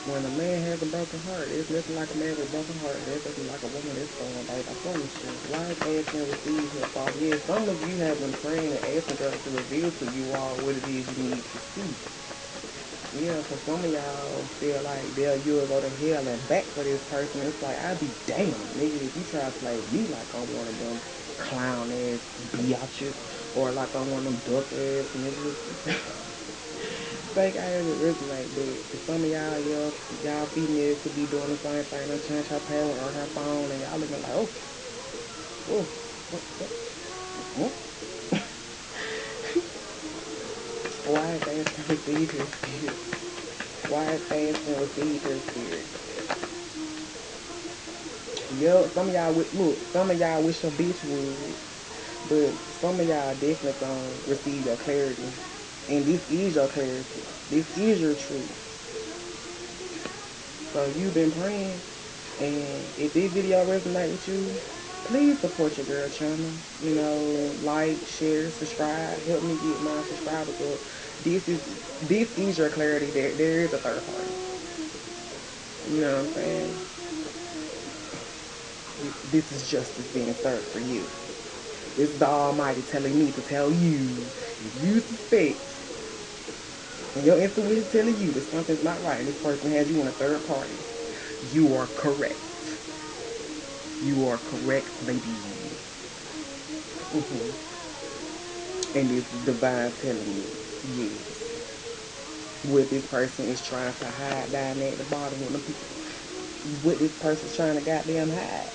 when a man has a broken heart, there's nothing like a man with a broken heart. There's nothing like a woman that's gone, babe. I promise you. Life ask and receive help. So yeah, some of you have been praying and asking God to reveal to you all what it is you need to see. Yeah, because some of y'all feel like you'll go to hell and back for this person. It's like, I'd be damned, nigga, if you try to play with me like I'm one of them clown ass biatches or like I'm one of them duck ass niggas. Fake ass it resonate, but for some of y'all, y'all female could be doing the same thing. Done change her password or her phone, and y'all looking like, oh, what? Mm-hmm. Why is asking receive your spirit? Why is asking receive your spirit? Yup, some of y'all some of y'all wish your bitch would, but some of y'all definitely gonna receive your clarity, and this is your clarity. This is your truth. So you've been praying, and if this video resonate with you, please support your girl channel. Like, share, subscribe. Help me get my subscribers up. This is your clarity. There is a third party. You know what I'm saying? This is justice being served for you. This is the Almighty telling me to tell you, if you suspect and your intuition is telling you that something's not right and this person has you in a third party, you are correct. You are correct, ladies. And this is divine telling you, yes, what this person is trying to hide down there at the bottom, what this person's trying to goddamn hide.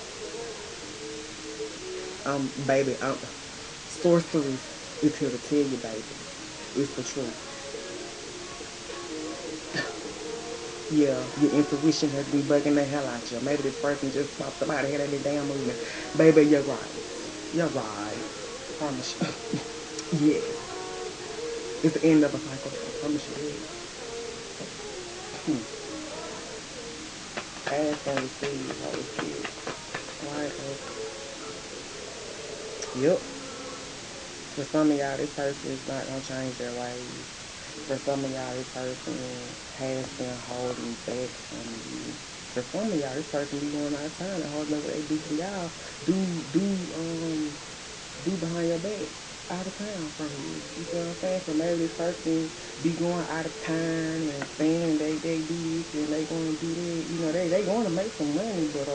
Baby, sorceress is here to tell you, baby. It's the truth. Yeah, your intuition has been bugging the hell out you. Maybe this person just popped up out of here in this damn movement. Baby, you're right. You're right. Promise you. Yes. It's the end of a cycle. I promise you that. Ask and receive, Holy Spirit. Alright, baby. Yep. For some of y'all, this person is not going to change their ways. For some of y'all, this person has been holding back from you. For some of y'all, this person be going out of time and holding up what they do from y'all. Do behind your back out of town from you. You see what I'm saying? So maybe this person be going out of town and saying they do this and they gonna do that. They gonna make some money, but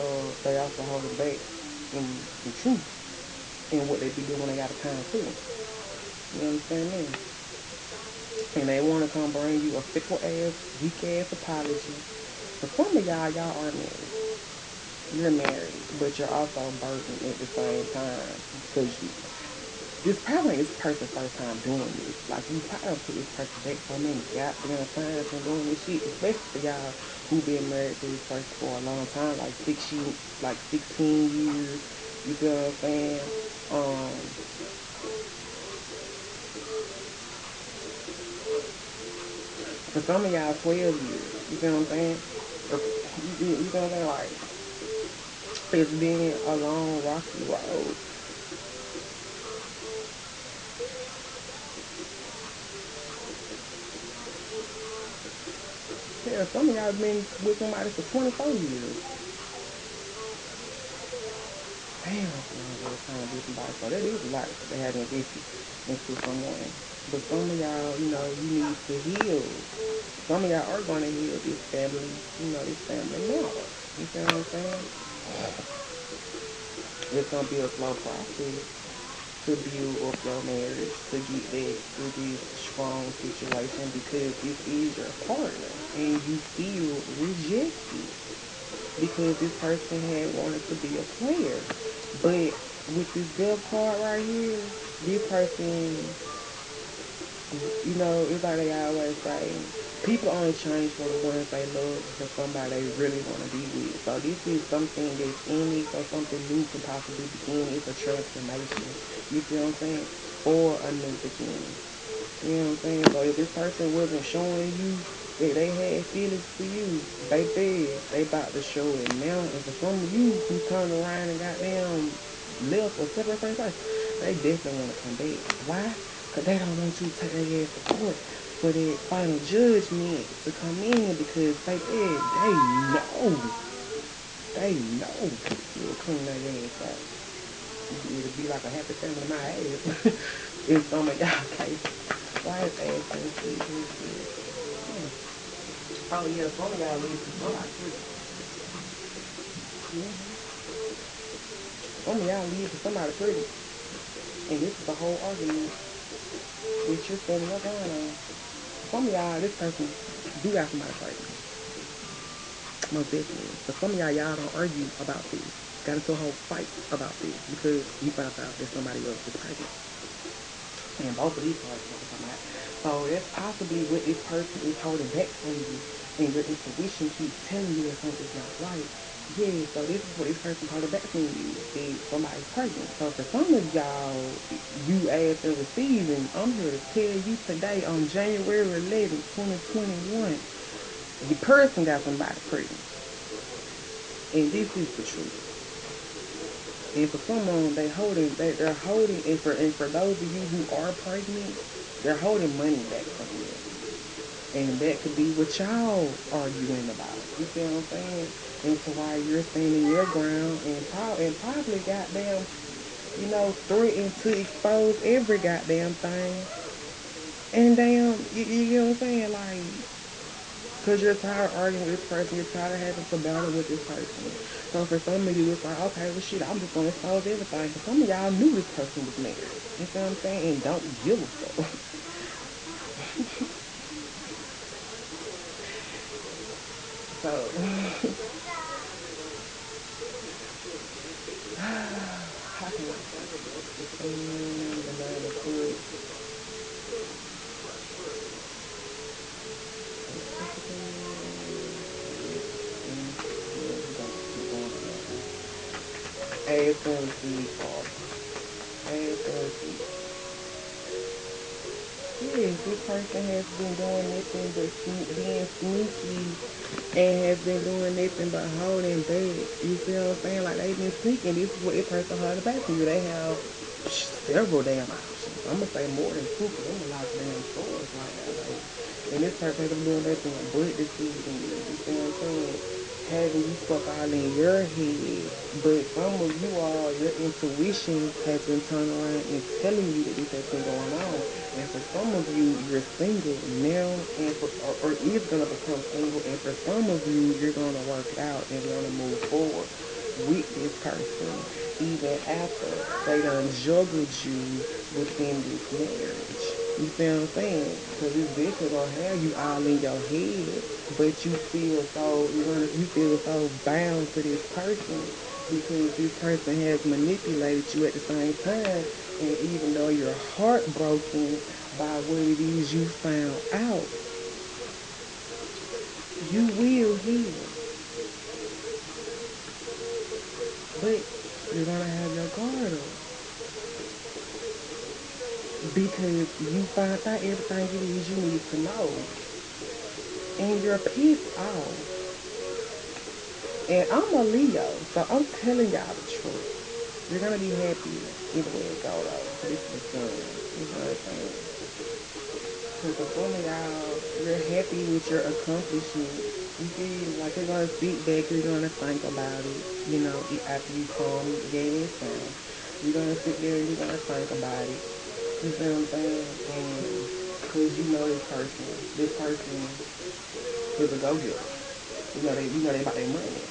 they also holding back some truth in what they be doing when they out of town too. You understand me? And they wanna come bring you a fickle ass, weak ass apology. For some of y'all are married. You're married, but you're also burdened at the same time because this probably ain't this person's first time doing this. Like, you probably put this person back so many goddamn times from doing this shit, especially for y'all who been married to this person for a long time, like 16 years. You see what I'm saying? Um, For some of y'all, 12 years. You see what I'm saying? You see what I'm saying? Like, it's been a long, rocky road. Yeah, some of y'all been with somebody for 24 years. Damn, that's a long ass time to be with somebody. So that is a lot that they have invested into someone. But some of y'all, you need to heal. Some of y'all are going to heal this family, this family matter. You see what I'm saying? It's going to be a slow process to build up your marriage to get back to this strong situation because this is your partner and you feel rejected because this person had wanted to be a player. But with this death card right here, this person, it's like they always say, people only change for the ones they love for somebody they really want to be with. So this is something that's ending, so something new can possibly begin. It's a transformation. You see what I'm saying? For a new beginning. You know what I'm saying? So if this person wasn't showing you that they had feelings for you, baby, they about to show it now. And for some of you who turned around and goddamn left or separated from this person, they definitely want to come back. Why? Because they don't want you to take their ass to court for that final judgment to come in because, baby, they know. They know you'll clean their ass out. It'll be like a happy family in my ass in some of y'all cases. Why is ass sensitive? Oh yeah, some of y'all live to somebody pretty. Mm-hmm. Some of y'all live to somebody pretty, and this is the whole argument that you're standing your ground on. For some of y'all, this person do got somebody pregnant. Most definitely. For some of y'all don't argue about this. Got into a whole fight about this because you found out that somebody else is pregnant. And both of these cards is what we're talking about. So that's possibly what this person is holding back from you. And your intuition keeps telling you that something's not right. Yeah, so this is what this person's holding back from you. That somebody's pregnant. So for some of y'all, you asked and receiving, I'm here to tell you today on January 11th, 2021, your person got somebody pregnant. And this is the truth. And for someone, they're holding, and for those of you who are pregnant, they're holding money back from you. And that could be what y'all arguing about. You see what I'm saying? And to why you're standing your ground and probably goddamn, threatening to expose every goddamn thing. And damn, you get what I'm saying? Like, because you're tired of arguing with this person. You're tired of having to battle with this person. So for some of you, it's like, okay, well, shit, I'm just going to expose everything. Because some of y'all knew this person was married. You see what I'm saying? And don't give a fuck. So, how can I say this? The Sun, the Nine of Swords, the Pentacles, we're going to keep going on that one. Ask and receive, Father. Ask and receive. Yes, this person has been doing nothing but being sneaky and has been doing nothing but holding back. You see what I'm saying? Like they've been sneaking. This is what this person holding back from you. They have several damn options. I'm gonna say more than two because I'm a lot of damn swords right now, baby. And this person has been doing nothing but deceiving you. You see what I'm saying? Having you stuck all in your head. But some of you all, your intuition has been turned around and telling you that this has been going on. And for some of you, you're single now and or is gonna become single. And for some of you, you're gonna work it out and gonna move forward with this person even after they done juggled you within this marriage. You see what I'm saying? Because it's definitely gonna have you all in your head, but you feel so bound to this person because this person has manipulated you at the same time. And even though you're heartbroken by what it is you found out, you will heal. But you're gonna have your guard up because you find out everything it is you need to know. and you're pissed off. And I'm a Leo, so I'm telling y'all the truth. You're gonna be happy either way it go though. So this is the sun. You know what I'm saying? Because for some of y'all, you're happy with your accomplishments. You feel like you're gonna sit back, you're gonna think about it. You know, after you calm your ass down, you're gonna sit there and you're gonna think about it. You feel what I'm saying? And because you know this person is a go getter. You know they about their money.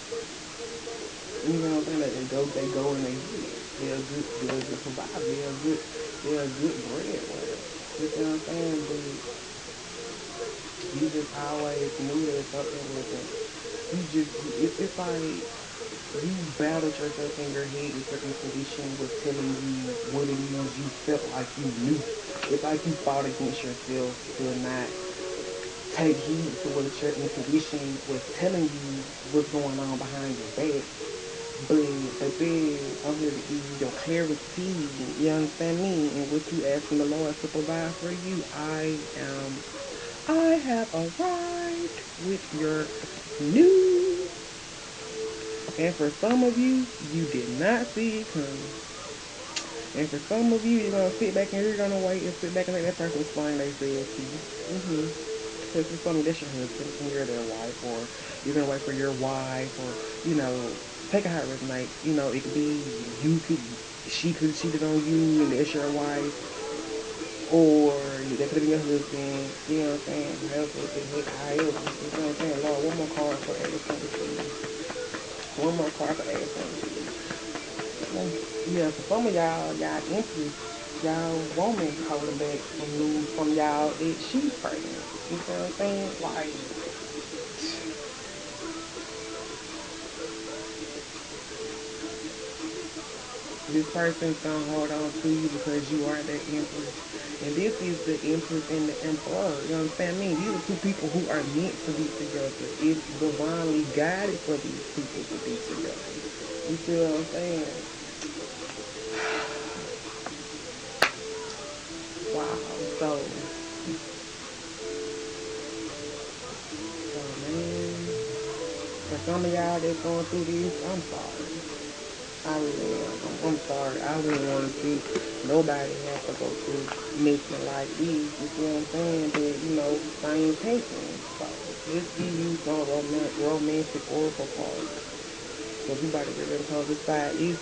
You know what I'm saying? Like they go in their head. They're a good provider. They're a good breadwinner. You feel what I'm saying? But you just always knew that something wasn't. It's like you battled yourself in your head that your intuition was telling you what it is you felt like you knew. It's like you fought against yourself to not take heed to what your intuition was telling you what's going on behind your back. But baby, I'm here to give you your clarity. You understand me? And what you asking the Lord to provide for you. I have arrived with your news. And for some of you, you did not see it coming. And for some of you, you're gonna sit back and you're gonna wait and sit back and let that person explain themselves to you. Because for some, that's your husband and you're their wife, or you're gonna wait for your wife, or take it how it resonates. It could be she could have cheated on you and that's your wife, or that could have been your husband. You know what I'm saying? However, you know what I'm saying. Lord, one more card for add something to you. One more card for add something to you. Yeah, for some of y'all empress, y'all woman holding back some news from y'all that she's pregnant. You feel what I'm saying? Like this person's gonna hold on to you because you are the empress. And this is the empress and the emperor. You understand me? These are two people who are meant to be together. It's divinely guided for these people to be together. You feel what I'm saying? Wow. So man, for some of y'all that's going through this, I'm sorry. I really am. I'm sorry. I wouldn't want to see nobody have to go through nothing like this. You see what I'm saying? But things happen. So let's give you some romantic oracle cards. Cause we about to get ready to close this side. You've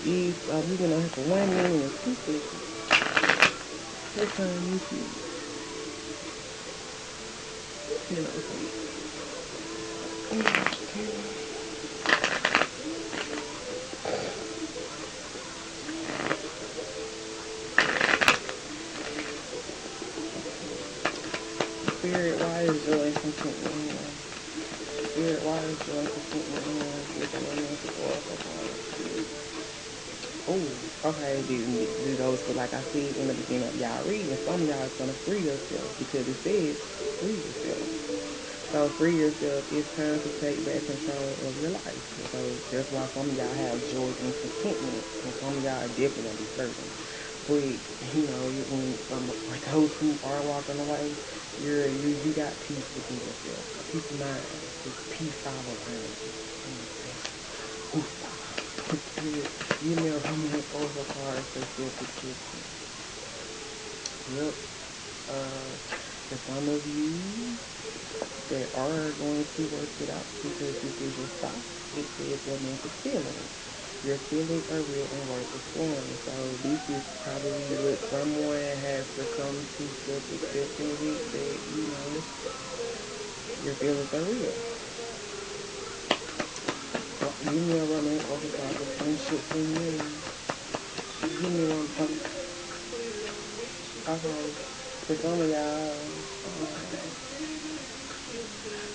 been on here for 1 minute and 2 seconds. What time is it? You know, okay. Spirit, why is joy and contentment here? Spirit, why is joy and contentment here with the romantic oracle cards? Oh, okay. Those, but like I said in the beginning of y'all reading, some of y'all is gonna free yourself because it says free yourself. So free yourself. It's time to take back control of your life. So that's why some of y'all have joy and contentment, and some of y'all are definitely gonna be hurting. But for those who are walking away, you got peace within yourself, peace of mind, just peace all around you. You know what I'm saying? Woosah. Give me a romance oracle card for self acceptance. Yep. For some of you that are going to work it out because this is your stop, it says romantic feelings. Your feelings are real and worth exploring. So this is probably what someone has to come to self-accepting with, that your feelings are real. Well, give me a romance oracle card for friendships and healing. Give me one. Okay. For some of y'all,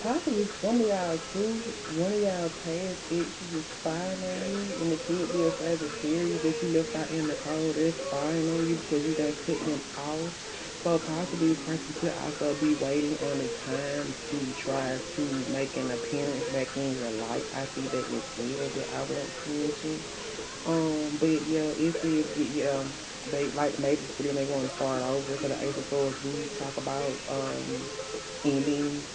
possibly some of y'all too, one of y'all past exes is spying on you, and it could be a Sagittarius that you left out in the cold. They're spying on you because you done cut them off. So possibly this person could also be waiting on a time to try to make an appearance back in your life. I see that as well, that I want to mention. But yeah, it says yeah, they like maybe for them they want to start over. So the Ace of Swords do talk about endings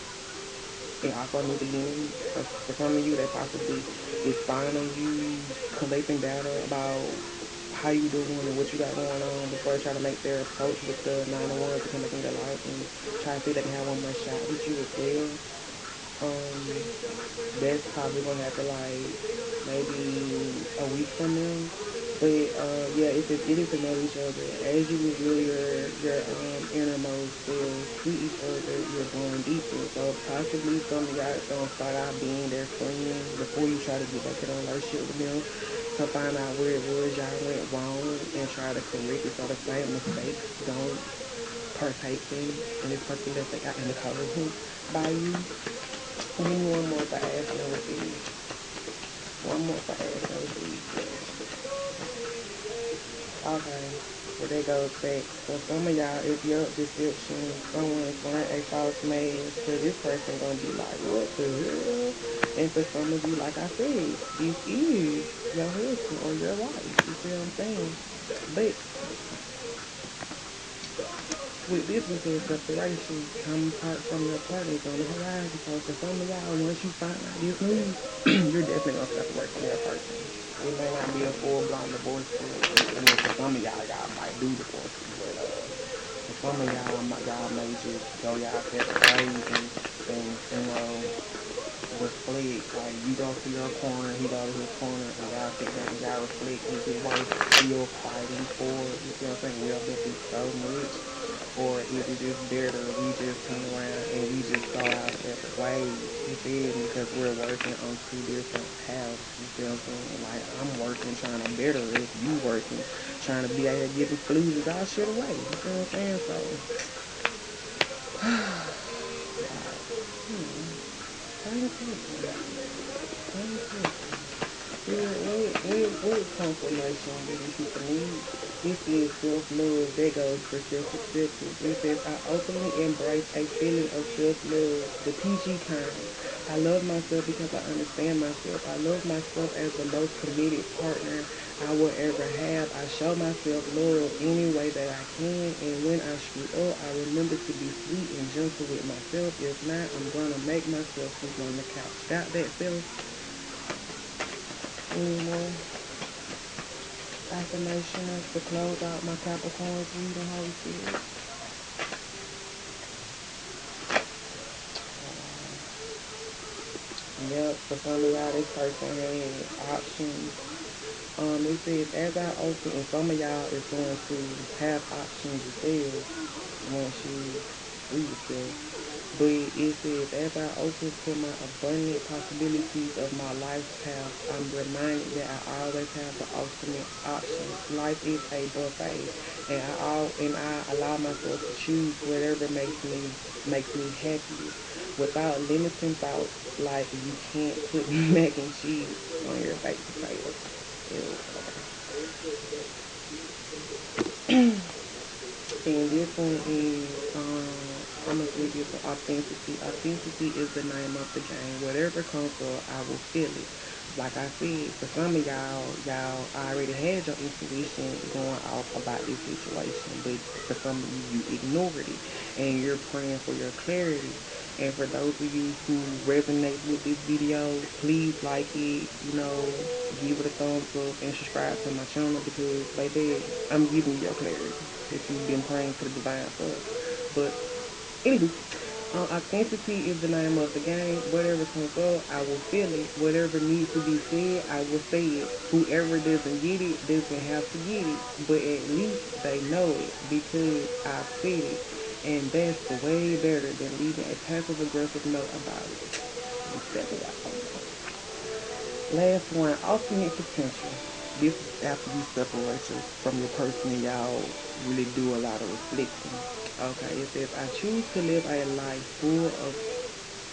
and also new beginnings. So for some of you, they possibly is spying on you, collecting data about how you doing and what you got going on before they try to make their approach with the 911 to come back in your life and try to see if they can have one more shot with you as well. Um, that's probably gonna happen like maybe a week from now. But yeah, it says getting to know each other as you reveal your innermost selves to each other. You're bond deeper. So possibly some of y'all is gonna start out being their friend before you try to get back in a relationship with them to find out where it was y'all went wrong and try to correct it so the same mistakes don't partake in this person that they got in the cold by you. Give me one more for ask and receive. One more for ask and receive, please. Okay. Well, there goes facts. For some of y'all, if your deception, someone's wearing a false mask, to this person gonna be like, what the hell? And for some of you, like I said, this is your husband or your wife. You see what I'm saying? But with this, we said separation, come apart from your partner is on the horizon. So for some of y'all, once you find out this news, you're definitely gonna separate from that person. It may not be a full blown divorce, but I mean, for some of y'all might do divorce, but for some of y'all may just go y'all separate ways and you know reflect. Like you go to your corner, he go to his corner, and y'all sit down and y'all reflect. Is it worth still fighting for? You see what I'm saying? We have been through so much, or is it just better we just turn around and we just go our separate ways? You feel me? Because we're working on two different paths. You see what I'm saying? Like I'm working trying to better us, you working trying to be out here giving flus all shit away. You see what I'm saying? So, wow. Paint a picture. Paint a picture. Spirit, what confirmation do these people need? It says self-love. That goes for self-acceptance. It says, I openly embrace a feeling of self-love, the PG kind. I love myself because I understand myself. I love myself as the most committed partner I will ever have. I show myself love any way that I can. And when I screw up, I remember to be sweet and gentle with myself. If not, I'm going to make myself sleep on the couch. Got that, self? Any more affirmations to close out my Capricorn's reading, Holy Spirit? Oh, wow. Yep, for some of y'all, this person had options. It says, as I open, and some of y'all is going to have options yourselves once you free yourself. But it says, as I open to my abundant possibilities of my life's path, I'm reminded that I always have the ultimate option. Life is a buffet, and I allow myself to choose whatever makes me happiest without limiting thoughts like you can't put mac and cheese on your baked potato. Ew, okay. And this one is I'm gonna read this one. Authenticity. Authenticity is the name of the game. Whatever comes up, I will feel it. Like I said, for some of y'all already had your intuition going off about this situation, but for some of you, you ignored it, and you're praying for your clarity. And for those of you who resonates with this video, please like it. Give it a thumbs up and subscribe to my channel because, baby, I'm giving you your clarity that you've been praying to the divine for. But anywho, authenticity is the name of the game. Whatever comes up, I will feel it. Whatever needs to be said, I will say it. Whoever doesn't get it doesn't have to get it, but at least they know it because I've said it, and that's way better than leaving a passive aggressive note about it. I'm telling y'all. Last one, ultimate potential. This is after you separate from your person and y'all really do a lot of reflecting. Okay, it says, I choose to live a life full of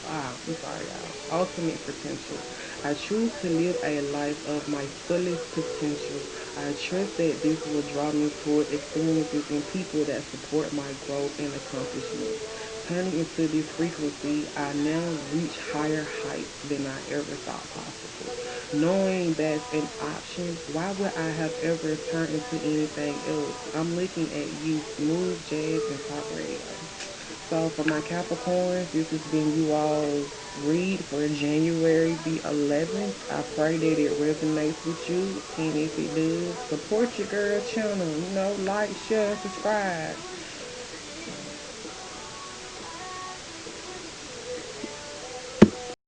I'm sorry, y'all. Ultimate potential. I choose to live a life of my fullest potential. I trust that this will draw me toward experiences and people that support my growth and accomplishments. Turning into this frequency, I now reach higher heights than I ever thought possible. Knowing that's an option, why would I have ever turned into anything else? I'm looking at you, smooth jazz and talk radio. So for my Capricorns, this has been you all's read for January the 11th. I pray that it resonates with you. And if it does, support your girl channel. You know, like, share, and subscribe.